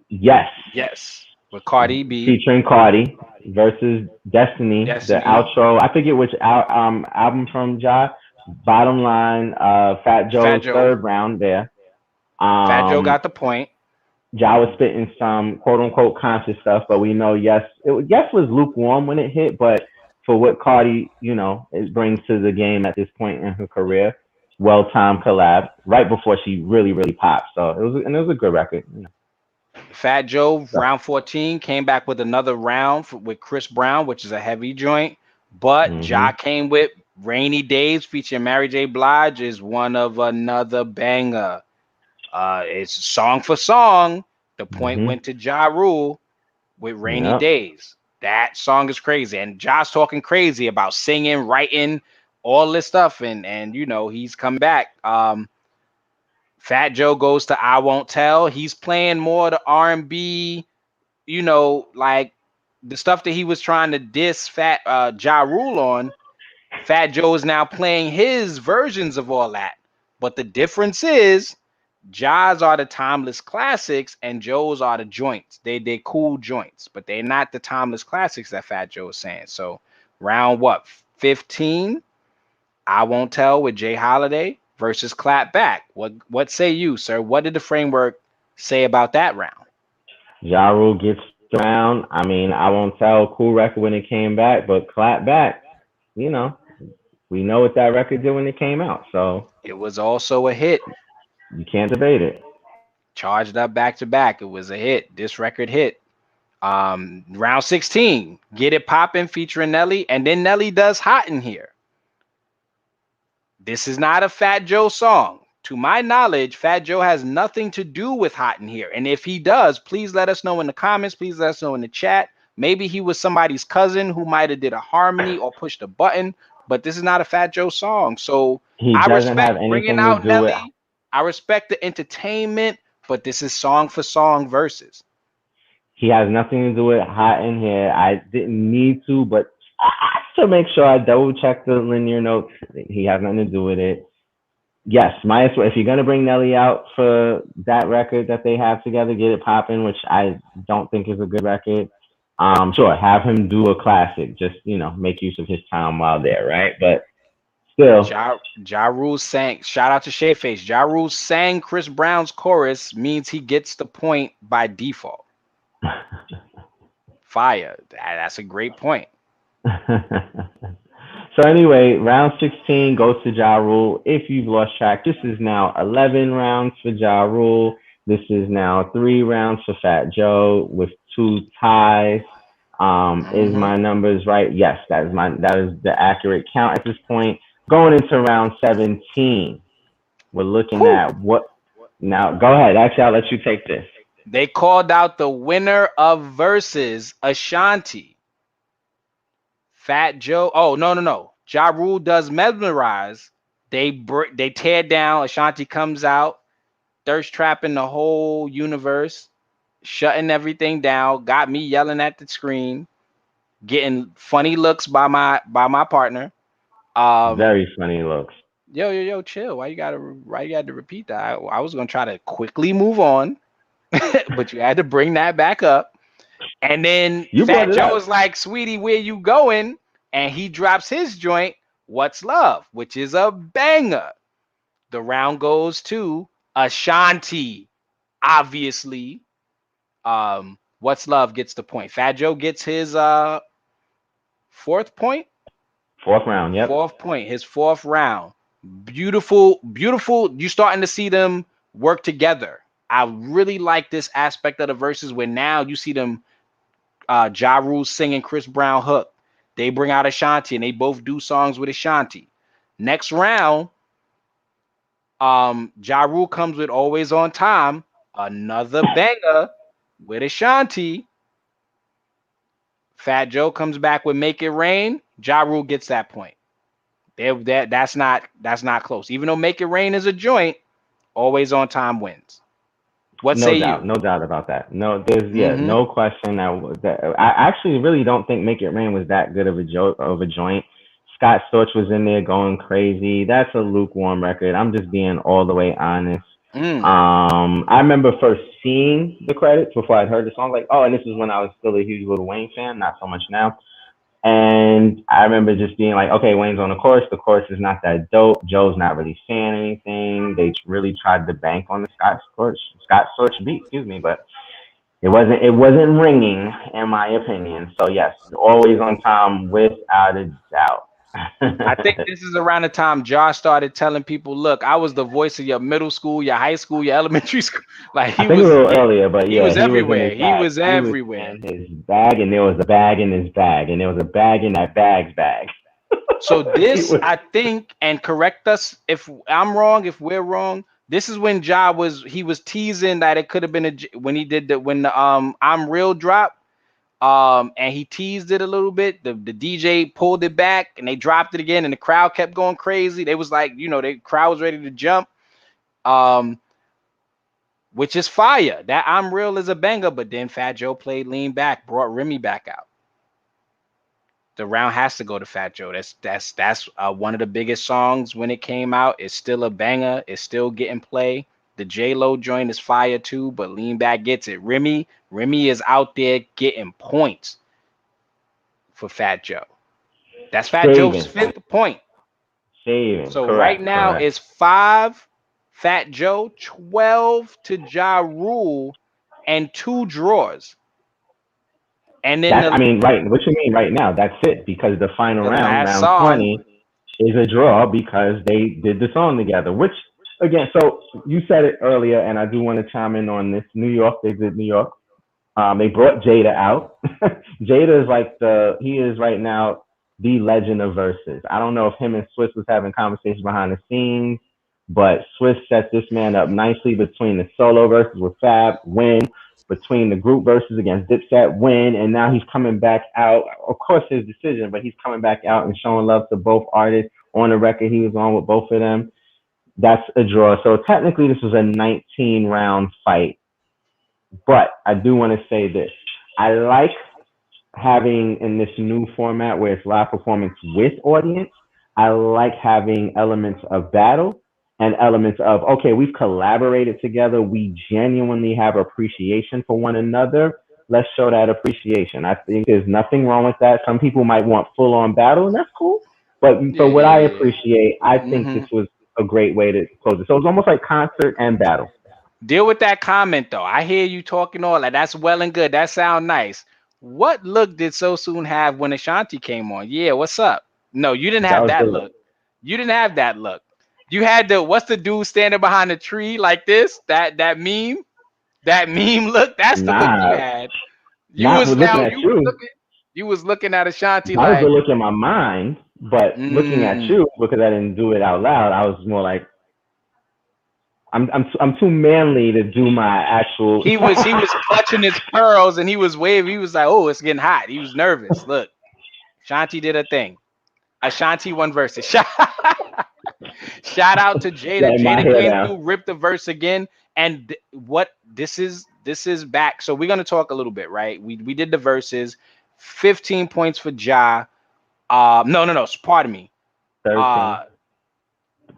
Yes, Yes. With Cardi B. featuring Cardi versus Destiny. The Destiny. outro. I forget which album from Ja. Bottom line, Fat Fat Joe's Joe. third round there. Fat Joe Um, got the point. Ja was spitting some quote unquote conscious stuff, but we know Yes was lukewarm when it hit, but for what Cardi, it brings to the game at this point in her career, well timed collab right before she really, really popped. So it was a good record. Fat Joe, So, round 14, came back with another round with Chris Brown, which is a heavy joint. But Ja hmm came with Rainy Days featuring Mary J. Blige is one of another banger. It's song for song. The point hmm went to Ja Rule with Rainy Yep. Days. That song is crazy. And Ja's talking crazy about singing, writing, all this stuff. And he's come back. Fat Joe goes to I Won't Tell. He's playing more the R&B, like the stuff that he was trying to diss Fat Ja Rule on. Fat Joe is now playing his versions of all that. But the difference is Ja's are the timeless classics, and Joe's are the joints. They cool joints, but they're not the timeless classics that Fat Joe is saying. So round what 15? I Won't Tell with Jay Holiday versus Clap Back. What say you, sir? What did the framework say about that round? Ja Rule gets around. I mean, I won't tell. Cool record when it came back, but clap back. You know, we know what that record did when it came out, so It was also a hit. you can't debate it. Charged up back to back. It was a hit. This record hit. Round 16, Get It Poppin' featuring Nelly, and then Nelly does Hot in Here. This is not a Fat Joe song. To my knowledge, Fat Joe has nothing to do with Hot in Here. And if he does, please let us know in the comments. Please let us know in the chat. Maybe he was somebody's cousin who might have did a harmony or pushed a button, but this is not a Fat Joe song. So He I doesn't respect have bringing anything to out do with. Nelly. I respect the entertainment, but this is song for song verses. He has nothing to do with Hot in Here. I didn't need to, but to make sure I double check the linear notes, he has nothing to do with it. Yes, might as well. If you're gonna bring Nelly out for that record that they have together, Get It Poppin', which I don't think is a good record. Sure, have him do a classic. Just make use of his time while there, right? But still, Ja Rule sang, shout out to Shayface. Ja Rule sang Chris Brown's chorus means he gets the point by default. Fire. That's a great point. so anyway, round 16 goes to Ja Rule. If you've lost track, this is now 11 rounds for Ja Rule. This is now 3 rounds for Fat Joe with 2 ties. Is my numbers right? Yes, that is the accurate count at this point. Going into round 17, we're looking Whew. at what now. Go ahead. Actually, I'll let you take this. They called out the winner of versus Ashanti. Fat Joe. Oh, no. Ja Rule does Mesmerize. They tear down. Ashanti comes out, thirst trapping the whole universe, shutting everything down. Got me yelling at the screen, getting funny looks by my partner. Um, Very funny looks. yo, chill. Why you gotta repeat that? I was gonna try to quickly move on, but you had to bring that back up. And then You brought Fat it Joe up. is like, "Sweetie, where you going?" And he drops his joint, "What's Love," which is a banger. The round goes to Ashanti, obviously. What's Love gets the point. Fat Joe gets his fourth point. Fourth round. Yep. Fourth point, his fourth round. Beautiful. You starting to see them work together. I really like this aspect of the verses where now you see them Ja Rule singing Chris Brown hook. They bring out Ashanti and they both do songs with Ashanti. Next round, Ja Rule comes with Always on Time, another banger with Ashanti. Fat Joe comes back with Make It Rain. Ja Rule gets that point. That's not close. Even though Make It Rain is a joint, Always on Time wins. What say you? No doubt about that. No, there's Mm-hmm. no question that I actually really don't think Make It Rain was that good of a joint. Scott Storch was in there going crazy. That's a lukewarm record. I'm just being all the way honest. Mm. I remember first seeing the credits before I'd heard the song, like, oh, and this is when I was still a huge Lil Wayne fan, not so much now. And I remember just being like, okay, Wayne's on the chorus. The chorus is not that dope. Joe's not really saying anything. They really tried to bank on the Scott Storch beat, excuse me, but it wasn't ringing in my opinion. So yes, always on time without a doubt. I think this is around the time Josh started telling people, "Look, I was the voice of your middle school, your high school, your elementary school." Like I think a little earlier, but he was yeah, he was in everywhere. his He bag. was He was everywhere. in his bag, and there was a bag in his bag, and there was a bag in that bag's bag. So He this, was I think, and correct us if I'm wrong, if we're wrong. This is when he was teasing that it could have been when he did when the I'm Real drop. And he teased it a little bit. The DJ pulled it back and they dropped it again, and the crowd kept going crazy. They was like, the crowd was ready to jump. Which is fire. That I'm Real is a banger, but then Fat Joe played Lean Back, brought Remy back out. The round has to go to Fat Joe. That's one of the biggest songs when it came out. It's still a banger. It's still getting play. The J-Lo joint is fire too, but Lean Back gets it. Remy is out there getting points for Fat Joe. That's Fat Joe's Saving. fifth point. Saving. So right Correct. now Correct. it's 5 Fat Joe, 12 to Ja Rule, and 2 draws. And then That's, I mean, right. What you mean right now? That's it, because the final the round, last round song, 20, is a draw because they did the song together. Which, again, so you said it earlier, and I do want to chime in on this. New York, they did New York. They brought Jada out. Jada is like he is right now the legend of verses. I don't know if him and Swiss was having conversations behind the scenes, but Swiss set this man up nicely between the solo verses with Fab, win, between the group verses against Dipset, win, and now he's coming back out. Of course, his decision, but he's coming back out and showing love to both artists on the record he was on with both of them. That's a draw. So technically, this was a 19-round fight. But I do want to say this. I like having, in this new format where it's live performance with audience, I like having elements of battle and elements of, okay, we've collaborated together. We genuinely have appreciation for one another. Let's show that appreciation. I think there's nothing wrong with that. Some people might want full on battle, and that's cool. But yeah, for what yeah, I yeah. appreciate, I think hmm this was a great way to close it. So it was almost like concert and battle. Deal with that comment though. I hear you talking all that. That's well and good. That sound nice. What look did So Soon have when Ashanti came on? Yeah, what's up? No, you didn't That have was that the look. You didn't have that look. You had the what's the dude standing behind the tree like this? That meme? That meme look? That's the look you nah. had. You Not was for looking now at you. you was looking at Ashanti That was the like, look in my mind, but looking at mm. you, because I didn't do it out loud, I was more like, I'm too manly to do my actual. He was clutching his pearls and he was waving. He was like, oh, it's getting hot. He was nervous. Look, Ashanti did a thing. Ashanti won versus. Shout out to Jada. Letting my Jada hair came down. through, ripped the verse again. And what this is back. So we're gonna talk a little bit, right? We did the verses. 15 points for Ja. No. Pardon me. 13. Uh,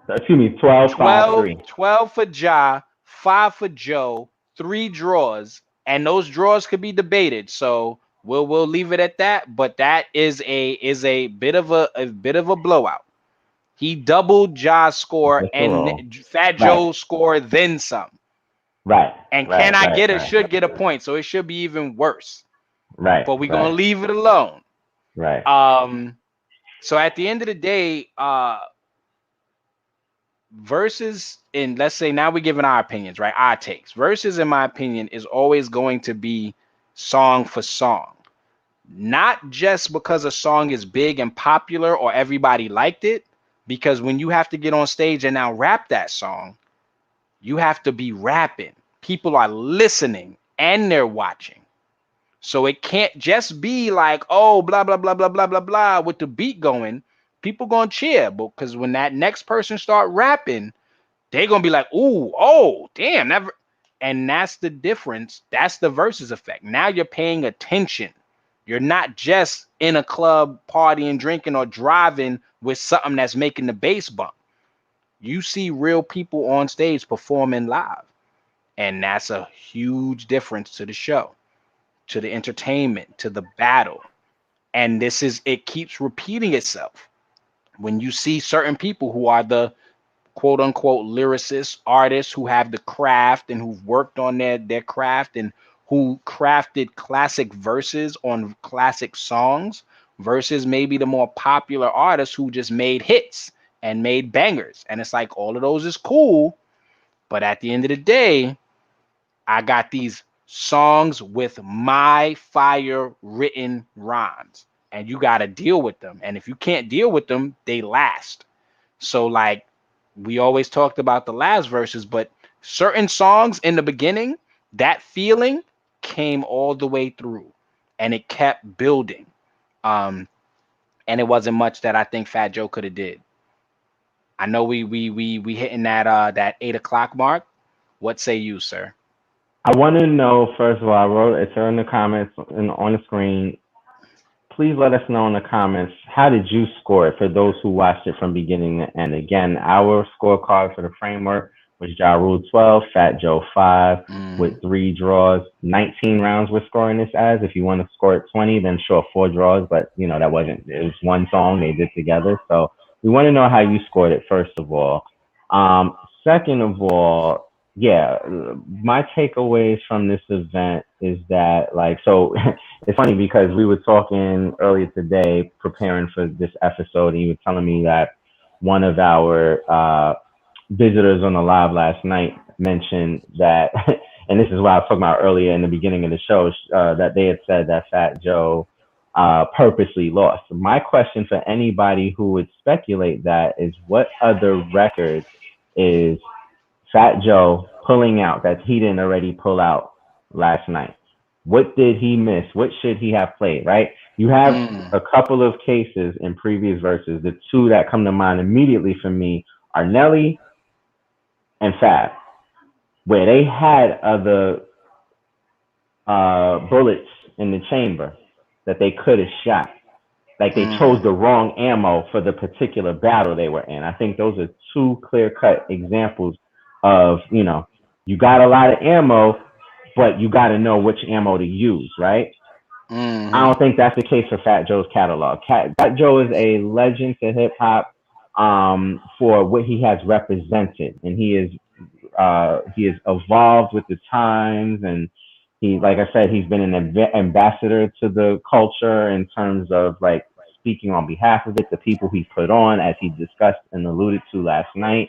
Excuse me. 12, 5, 12, 3. 12 for Ja, 5 for Joe, 3 draws, and those draws could be debated. So we'll leave it at that. But that is a bit of a blowout. He doubled Ja's score Just a and roll. Fat Right. Joe's score then some. Right. And can Right. I Right. get it? Right. Should get a point. So it should be even worse. Right. But we're gonna Right. leave it alone. Right. So at the end of the day, versus in let's say now we're giving our opinions, right? Our takes. Versus, in my opinion, is always going to be song for song. Not just because a song is big and popular or everybody liked it, because when you have to get on stage and now rap that song, you have to be rapping. People are listening and they're watching. So it can't just be like, oh, blah, blah, blah, blah, blah, blah, blah, with the beat going. People gonna cheer, because when that next person start rapping, they're gonna be like, ooh, oh, damn, never. And that's the difference. That's the versus effect. Now you're paying attention. You're not just in a club partying, drinking, or driving with something that's making the bass bump. You see real people on stage performing live. And that's a huge difference to the show, to the entertainment, to the battle. And it keeps repeating itself. When you see certain people who are the quote unquote lyricists, artists who have the craft and who've worked on their craft and who crafted classic verses on classic songs, versus maybe the more popular artists who just made hits and made bangers. And it's like all of those is cool, but at the end of the day, I got these songs with my fire written rhymes, and you got to deal with them. And if you can't deal with them, they last. So, like, we always talked about the last verses, but certain songs in the beginning, that feeling came all the way through and it kept building. Um, and it wasn't much that I think Fat Joe could have did. I know we hitting that 8 o'clock mark. What say you, sir? I want to know, first of all, I wrote it's in the comments on the screen. Please let us know in the comments, how did you score it for those who watched it from beginning to end? Again, our scorecard for the framework was Ja Rule 12, Fat Joe 5, with Mm. 3 draws. 19 rounds we're scoring this as. If you want to score it 20, then sure, 4 draws. But, that wasn't, it was one song they did together. So we want to know how you scored it, first of all. Second of all, yeah, my takeaways from this event is that, like, so it's funny because we were talking earlier today, preparing for this episode, and you were telling me that one of our visitors on the live last night mentioned that, and this is what I was talking about earlier in the beginning of the show, that they had said that Fat Joe purposely lost. My question for anybody who would speculate that is, what other record is Fat Joe pulling out that he didn't already pull out last night? What did he miss? What should he have played, right? You have Mm. a couple of cases in previous verses. The two that come to mind immediately for me are Nelly and Fab, where they had other bullets in the chamber that they could have shot. Like, they chose Mm. the wrong ammo for the particular battle they were in. I think those are two clear cut examples of, you got a lot of ammo, but you got to know which ammo to use, right? I Mm. don't think that's the case for Fat Joe's catalog. Fat Joe is a legend to hip hop, for what he has represented, and he has evolved with the times, and he, like I said, he's been an ambassador to the culture in terms of, like, speaking on behalf of it, the people he put on, as he discussed and alluded to last night.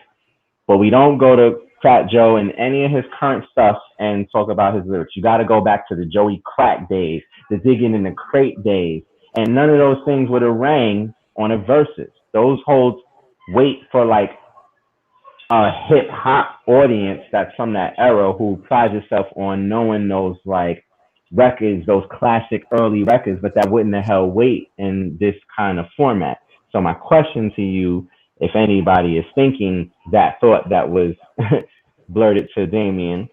But we don't go to Fat Joe and any of his current stuff and talk about his lyrics. You got to go back to the Joey Crack days, the digging in the crate days, and none of those things would have rang on a versus. Those hold weight for, like, a hip hop audience that's from that era, who prides itself on knowing those, like, records, those classic early records, but that wouldn't have held weight in this kind of format. So my question to you, if anybody is thinking that thought that was blurted to Damien,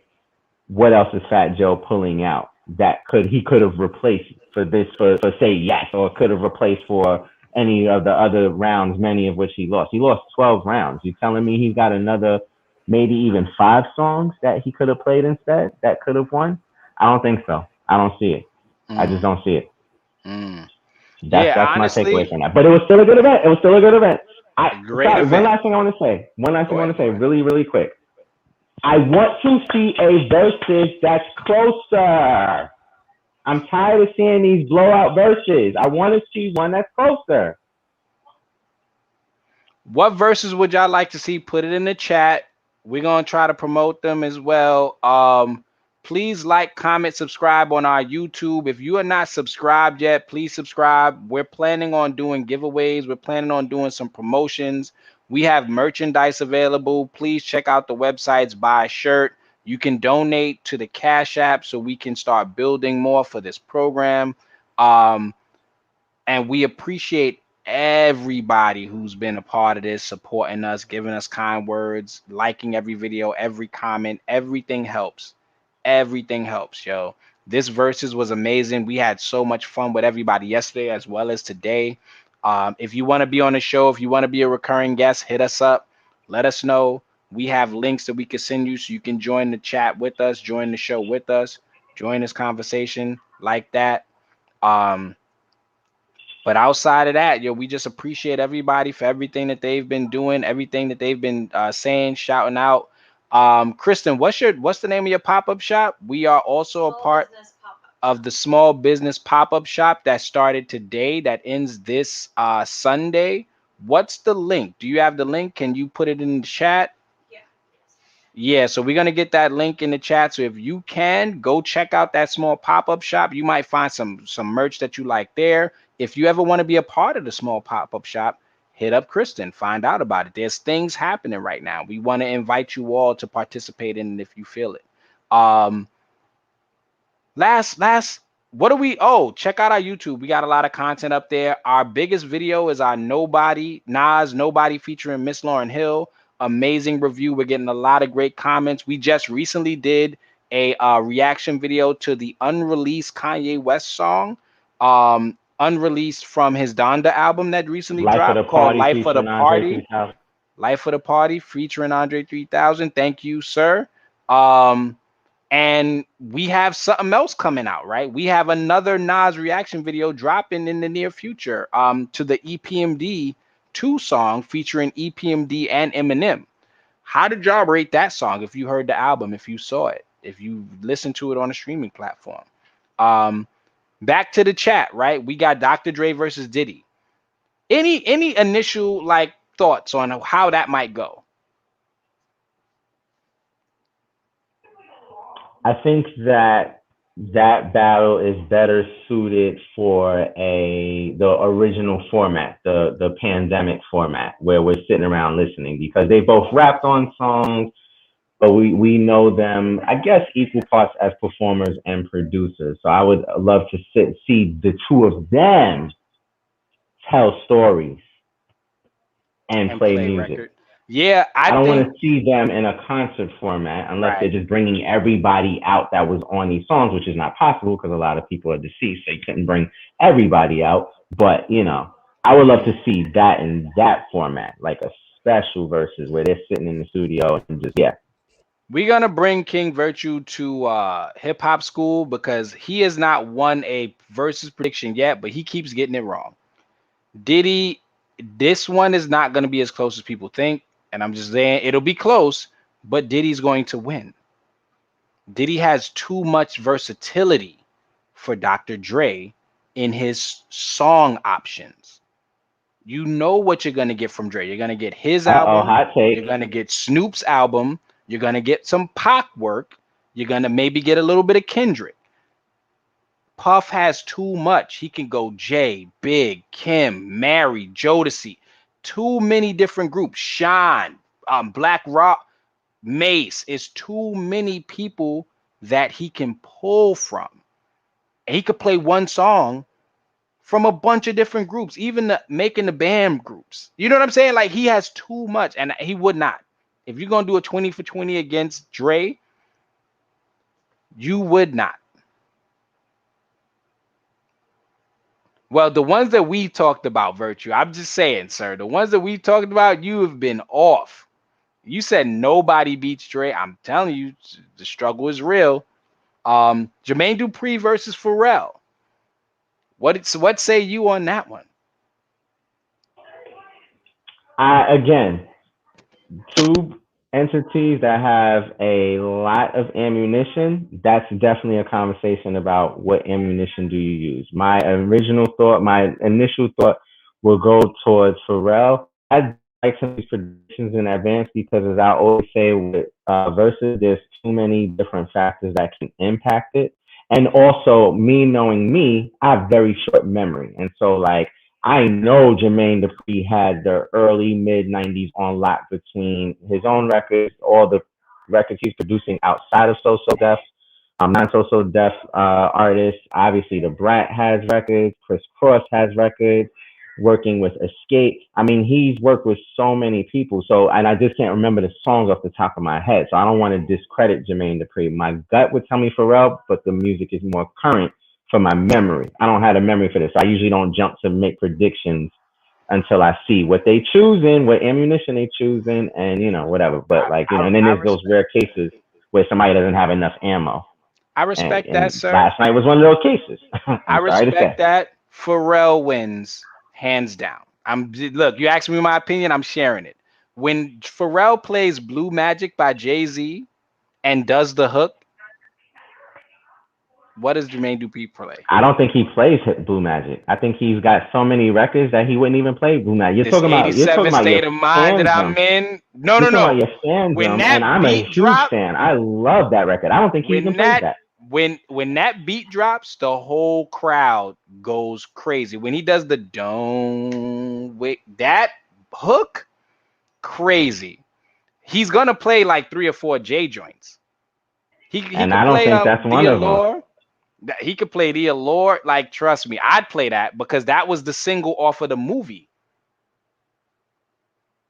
what else is Fat Joe pulling out that he could have replaced for this, for say yes, or could have replaced for any of the other rounds, many of which he lost. He lost 12 rounds. You telling me he's got another, maybe even 5 songs that he could have played instead that could have won? I don't think so. I don't see it. I just Mm. don't see it. Mm. That's Yeah, my takeaway honestly, from that. But it was still a good event. It was still a good event. I great Sorry, one event. last thing I want to say. One last thing Go I ahead. want to Go say, ahead. really, really quick. I want to see a versus that's closer. I'm tired of seeing these blowout verses. I want to see one that's closer. What verses would y'all like to see? Put it in the chat. We're gonna try to promote them as well. Please like, comment, subscribe on our YouTube. If you are not subscribed yet, please subscribe. We're planning on doing giveaways. We're planning on doing some promotions. We have merchandise available. Please check out the websites, buy a shirt. You can donate to the Cash App so we can start building more for this program. Um, and we appreciate everybody who's been a part of this, supporting us, giving us kind words, liking every video, every comment. Everything helps, yo. This versus was amazing. We had so much fun with everybody yesterday as well as today. If you want to be on the show, if you want to be a recurring guest, hit us up. Let us know. We have links that we can send you so you can join the chat with us, join the show with us, join this conversation like that. Um, but outside of that, yo, we just appreciate everybody for everything that they've been doing, everything that they've been saying, shouting out. Kristen, what's the name of your pop-up shop? We are also a part of the small business pop-up shop that started today, that ends this Sunday. What's the link? Do you have the link? Can you put it in the chat? Yeah, so we're gonna get that link in the chat. So if you can go check out that small pop-up shop, you might find some merch that you like there. If you ever want to be a part of the small pop-up shop, hit up Kristen, find out about it. There's things happening right now. We want to invite you all to participate in it if you feel it. Um, last what do we check out our YouTube. We got a lot of content up there. Our biggest video is our Nobody featuring Miss Lauryn Hill. Amazing review. We're getting a lot of great comments. We just recently did a reaction video to the unreleased Kanye West song, unreleased from his Donda album that recently Life of the dropped, called Party Life of the featuring Andre Party. 3000. Life of the Party featuring Andre 3000. Thank you, sir. Um, and we have something else coming out, right? We have another Nas reaction video dropping in the near future to the EPMD 2 song featuring EPMD and Eminem. How did y'all rate that song if you heard the album, if you saw it, if you listened to it on a streaming platform? Um, Back to the chat, right? We got Dr. Dre versus Diddy. Any initial like thoughts on how that might go? I think that that battle is better suited for the original format, the pandemic format, where we're sitting around listening, because they both rapped on songs, but we know them, I guess, equal parts as performers and producers. So I would love to see the two of them tell stories and And play play music. record. Yeah, I I don't want think to see them in a concert format unless they're right. just bringing everybody out that was on these songs, which is not possible because a lot of people are deceased. So you couldn't bring everybody out. But, I would love to Mhm. see that in that format, like a special versus where they're sitting in the studio and just, yeah. We're gonna bring King Virtue to hip hop school because he has not won a versus prediction yet, but he keeps getting it wrong. Diddy, this one is not gonna be as close as people think, and I'm just saying it'll be close, but Diddy's going to win. Diddy has too much versatility for Dr. Dre in his song options. You know what you're gonna get from Dre. You're gonna get his Uh-oh, album. hot You're take. gonna get Snoop's album. You're gonna get some Pac work. You're gonna maybe get a little bit of Kendrick. Puff has too much. He can go Jay, Big, Kim, Mary, Jodeci. Too many different groups. Sean, Black Rock, Mace. Is too many people that he can pull from. And he could play one song from a bunch of different groups, even making the band groups. You know what I'm saying? Like he has too much, and he would not. If you're gonna do a 20 for 20 against Dre, you would not. Well, the ones that we talked about, Virtue, I'm just saying, sir, the ones that we talked about, you have been off. You said nobody beats Dre. I'm telling you, the struggle is real. Jermaine Dupri versus Pharrell. What say you on that one? Again, two entities that have a lot of ammunition, that's definitely a conversation about what ammunition do you use. My initial thought will go towards Pharrell. I like some of these predictions in advance because, as I always say with versus, there's too many different factors that can impact it. And also, me knowing me, I have very short memory. And so, like, I know Jermaine Dupri had the early mid '90s on lock between his own records, all the records he's producing outside of So So Def, non So So Def artists. Obviously, the Brat has records, Chris Cross has records, working with Escape. I mean, he's worked with so many people. So, and I just can't remember the songs off the top of my head. So I don't want to discredit Jermaine Dupri. My gut would tell me Pharrell, but the music is more current for my memory. I don't have a memory for this. I usually don't jump to make predictions until I see what they choosing, what ammunition they choosing, and whatever. But like I, and then I there's those respect. rare cases where somebody doesn't have enough ammo, I and respect that, and sir. last night was one of those cases. I I'm sorry to respect say. that. Pharrell wins hands down. Look. You asked me my opinion. I'm sharing it. When Pharrell plays "Blue Magic" by Jay-Z and does the hook, what does Jermaine Dupri play? I don't think he plays Blue Magic. I think he's got so many records that he wouldn't even play Blue Magic. You're This talking about you're talking 87 about your state of mind that I'm fandom. in. No, You're no, talking about no. your When fandom, and that I'm a beat huge drop, fan. I love that record. I don't think he even when plays that that. when that beat drops, the whole crowd goes crazy. When he does the don't wait that hook, crazy. He's gonna play like 3 or 4 J joints. He And could I don't play think that's the one of them. allure. He could play the allure. Like trust me, I'd play that because that was the single off of the movie,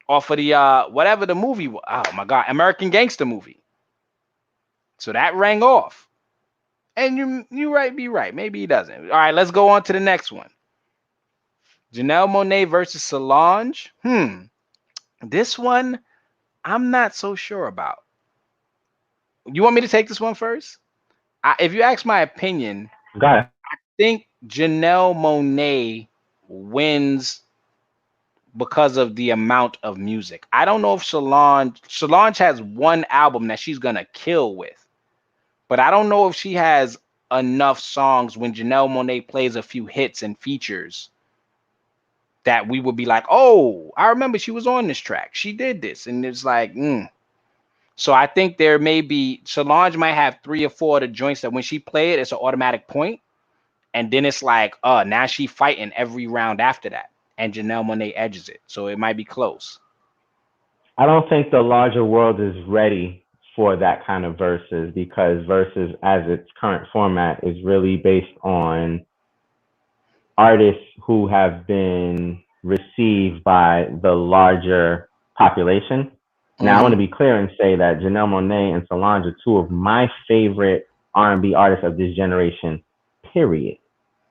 off of the whatever the movie. Oh my god, American Gangster movie. So that rang off. And you right, be right. Maybe he doesn't. All right, let's go on to the next one. Janelle Monae versus Solange. This one, I'm not so sure about. You want me to take this one first? If you ask my opinion, Got it. I think Janelle Monae wins because of the amount of music. I don't know if Solange has one album that she's gonna kill with, but I don't know if she has enough songs when Janelle Monae plays a few hits and features that we would be like, oh, I remember she was on this track. She did this. And it's like, So I think there may be Solange might have three or four of the joints that when she play it, it's an automatic point. And then it's like, now she fighting every round after that. And Janelle Monae edges it. So it might be close. I don't think the larger world is ready for that kind of verses because verses as its current format is really based on artists who have been received by the larger population. Now, I want Mm-hmm. to be clear and say that Janelle Monae and Solange are two of my favorite R&B artists of this generation. Period.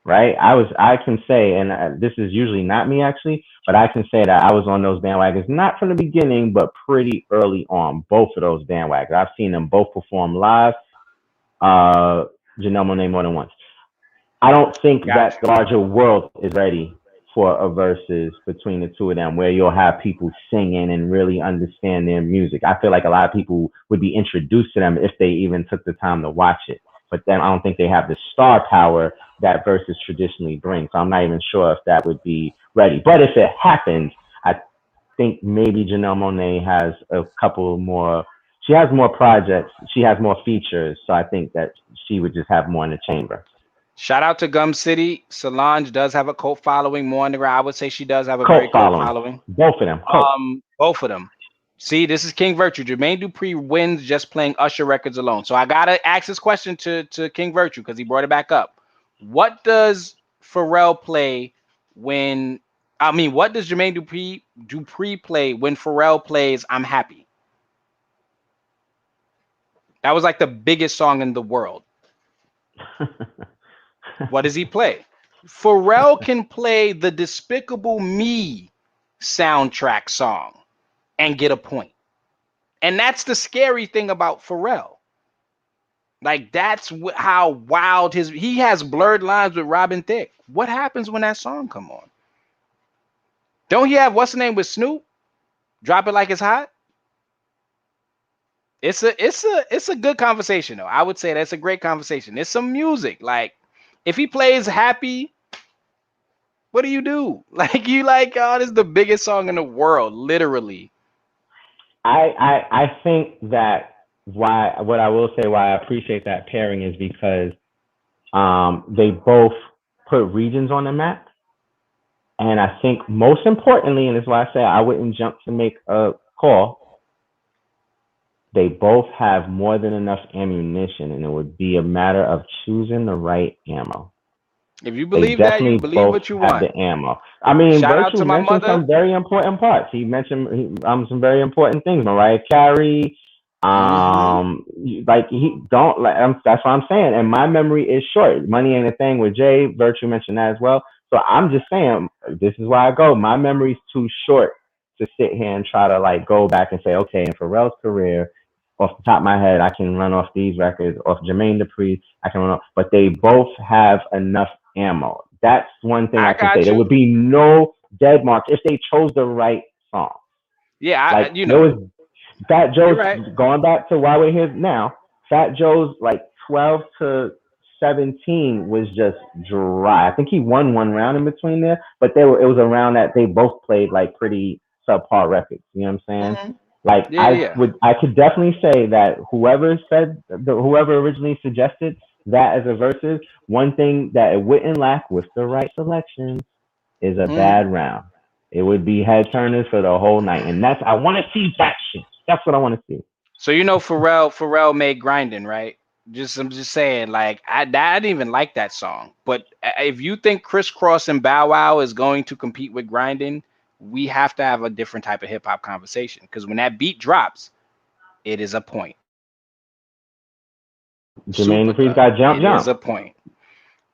Right? I can say, and this is usually not me actually, but I can say that I was on those bandwagons not from the beginning, but pretty early on. Both of those bandwagons, I've seen them both perform live. Uh, Janelle Monae more than once. I don't think Got that the you. larger world is ready for a versus between the two of them where you'll have people singing and really understand their music. I feel like a lot of people would be introduced to them if they even took the time to watch it. But then I don't think they have the star power that versus traditionally brings. So I'm not even sure if that would be ready. But if it happens, I think maybe Janelle Monae has a couple more. She has more projects. She has more features. So I think that she would just have more in the chamber. Shout out to Gum City. Solange does have a cult following more on the ground. I would say she does have a very Cult cult following. following. Both of them. Cult. Both of them. See, this is King Virtue. Jermaine Dupri wins just playing Usher records alone. So I gotta ask this question to King Virtue because he brought it back up. What does Pharrell play when? I mean, what does Jermaine Dupri play when Pharrell plays "I'm Happy"? That was like the biggest song in the world. What does he play? Pharrell can play the Despicable Me soundtrack song and get a point. And that's the scary thing about Pharrell. Like that's how wild he has blurred lines with Robin Thicke. What happens when that song come on? Don't he have what's the name with Snoop? Drop it like it's hot. It's a good conversation though. I would say that's a great conversation. It's some music. Like if he plays Happy, what do you do? Like you like, oh, this is the biggest song in the world, literally. I think that why what I will say why I appreciate that pairing is because they both put regions on the map. And I think most importantly, and this is why I say I wouldn't jump to make a call, they both have more than enough ammunition, and it would be a matter of choosing the right ammo. If you They believe that, you definitely believe both what you have want. the ammo. I mean, Shout out Virtue to my mentioned mother. some very important parts. He mentioned some very important things. Mariah Carey, Mm-hmm. like he don't like. That's what I'm saying. And my memory is short. Money ain't a thing with Jay. Virtue mentioned that as well. So I'm just saying, this is why I go. My memory's too short to sit here and try to like go back and say, okay, in Pharrell's career, off the top of my head, I can run off these records. Off Jermaine Dupri, I can run off. But they both have enough ammo. That's one thing I I can say. got There you. would be no dead marks if they chose the right song. Yeah, Like you there know, was Fat you're Joe's right. going back to why we're here now. Fat Joe's like 12 to 17 was just dry. I think he won one round in between there, but it was a round that they both played like pretty subpar records. You know what I'm saying? Hmm. Like Yeah, yeah. I could definitely say that whoever originally suggested that as a versus, one thing that it wouldn't lack with the right selections is a Hmm. bad round. It would be head turners for the whole night, and I want to see that shit. That's what I want to see. So you know Pharrell made grinding, right? I'm just saying, like I didn't even like that song. But if you think Crisscross and Bow Wow is going to compete with grinding, we have to have a different type of hip hop conversation. Because when that beat drops, it is a point. Jermaine Super Dupri's cut. got jump, It is jump, a point.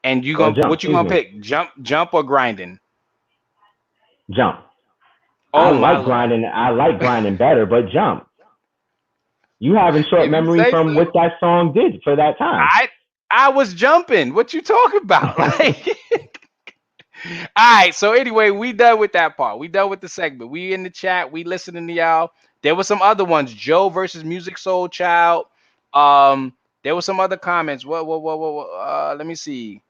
And or jump. what you Excuse gonna me, pick? Jump or grinding? jump. Oh my lord. I like grinding better, but jump. You having short If you memory say from so. what that song did for that time. I was jumping. What you talking about? Like, all right. So anyway, we done with that part. We done with the segment. We in the chat. We listening to y'all. There were some other ones. Joe versus Music Soul Child. Um, there were some other comments. What? Let me see.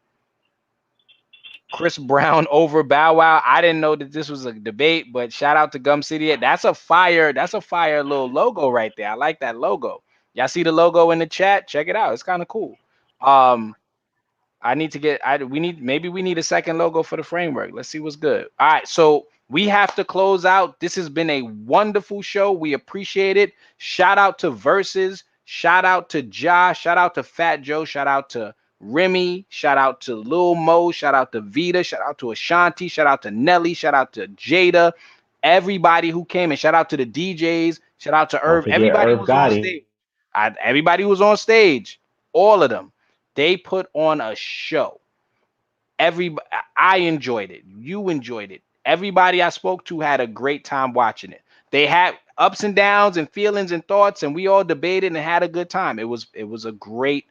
Chris Brown over Bow Wow. I didn't know that this was a debate, but shout out to Gum City. That's a fire little logo right there. I like that logo. Y'all see the logo in the chat? Check it out. It's kind of cool. Um, I need to get maybe we need a second logo for the framework. Let's see what's good. All right, so we have to close out. This has been a wonderful show. We appreciate it. Shout out to VERZUZ. Shout out to Josh. Shout out to Fat Joe. Shout out to Remy. Shout out to Lil Mo. Shout out to Vita. Shout out to Ashanti. Shout out to Nelly. Shout out to Jada. Everybody who came, and shout out to the DJs. Shout out to Don't Irv. forget Everybody Irv who was on Gotti. stage. Everybody who was on stage. All of them. They put on a show. I enjoyed it. You enjoyed it. Everybody I spoke to had a great time watching it. They had ups and downs and feelings and thoughts, and we all debated and had a good time. It was a great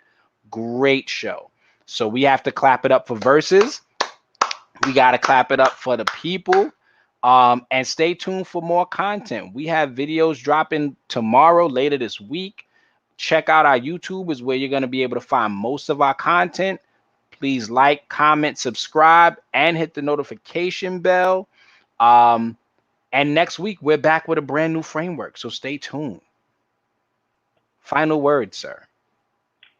show. So we have to clap it up for VERZUZ. We got to clap it up for the people. And stay tuned for more content. We have videos dropping tomorrow, later this week. Check out our YouTube is where you're going to be able to find most of our content. Please like, comment, subscribe, and hit the notification bell. And next week, we're back with a brand new framework. So stay tuned. Final word, sir.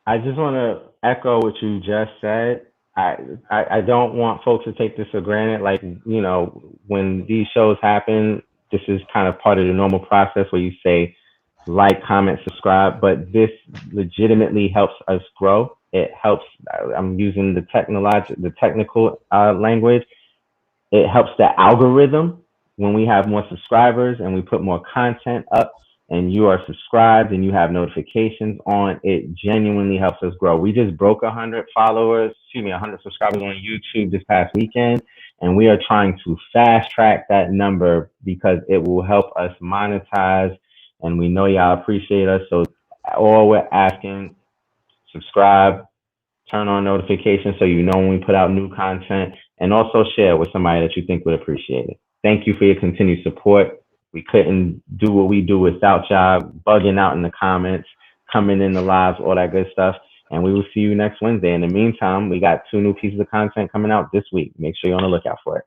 I just want to echo what you just said. I don't want folks to take this for granted. Like, you know, when these shows happen, this is kind of part of the normal process where you say like, comment, subscribe, but this legitimately helps us grow. It helps. I'm using the technical language. It helps the algorithm when we have more subscribers and we put more content up and you are subscribed and you have notifications on. It genuinely helps us grow. We just broke 100 subscribers on YouTube this past weekend, and we are trying to fast track that number because it will help us monetize, and we know y'all appreciate us. So all we're asking, subscribe, turn on notifications so you know when we put out new content, and also share with somebody that you think would appreciate it. Thank you for your continued support. We couldn't do what we do without y'all bugging out in the comments, coming in the lives, all that good stuff. And we will see you next Wednesday. In the meantime, we got 2 new pieces of content coming out this week. Make sure you're on the lookout for it.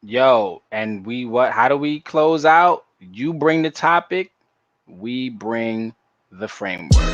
Yo, and how do we close out? You bring the topic, we bring the framework.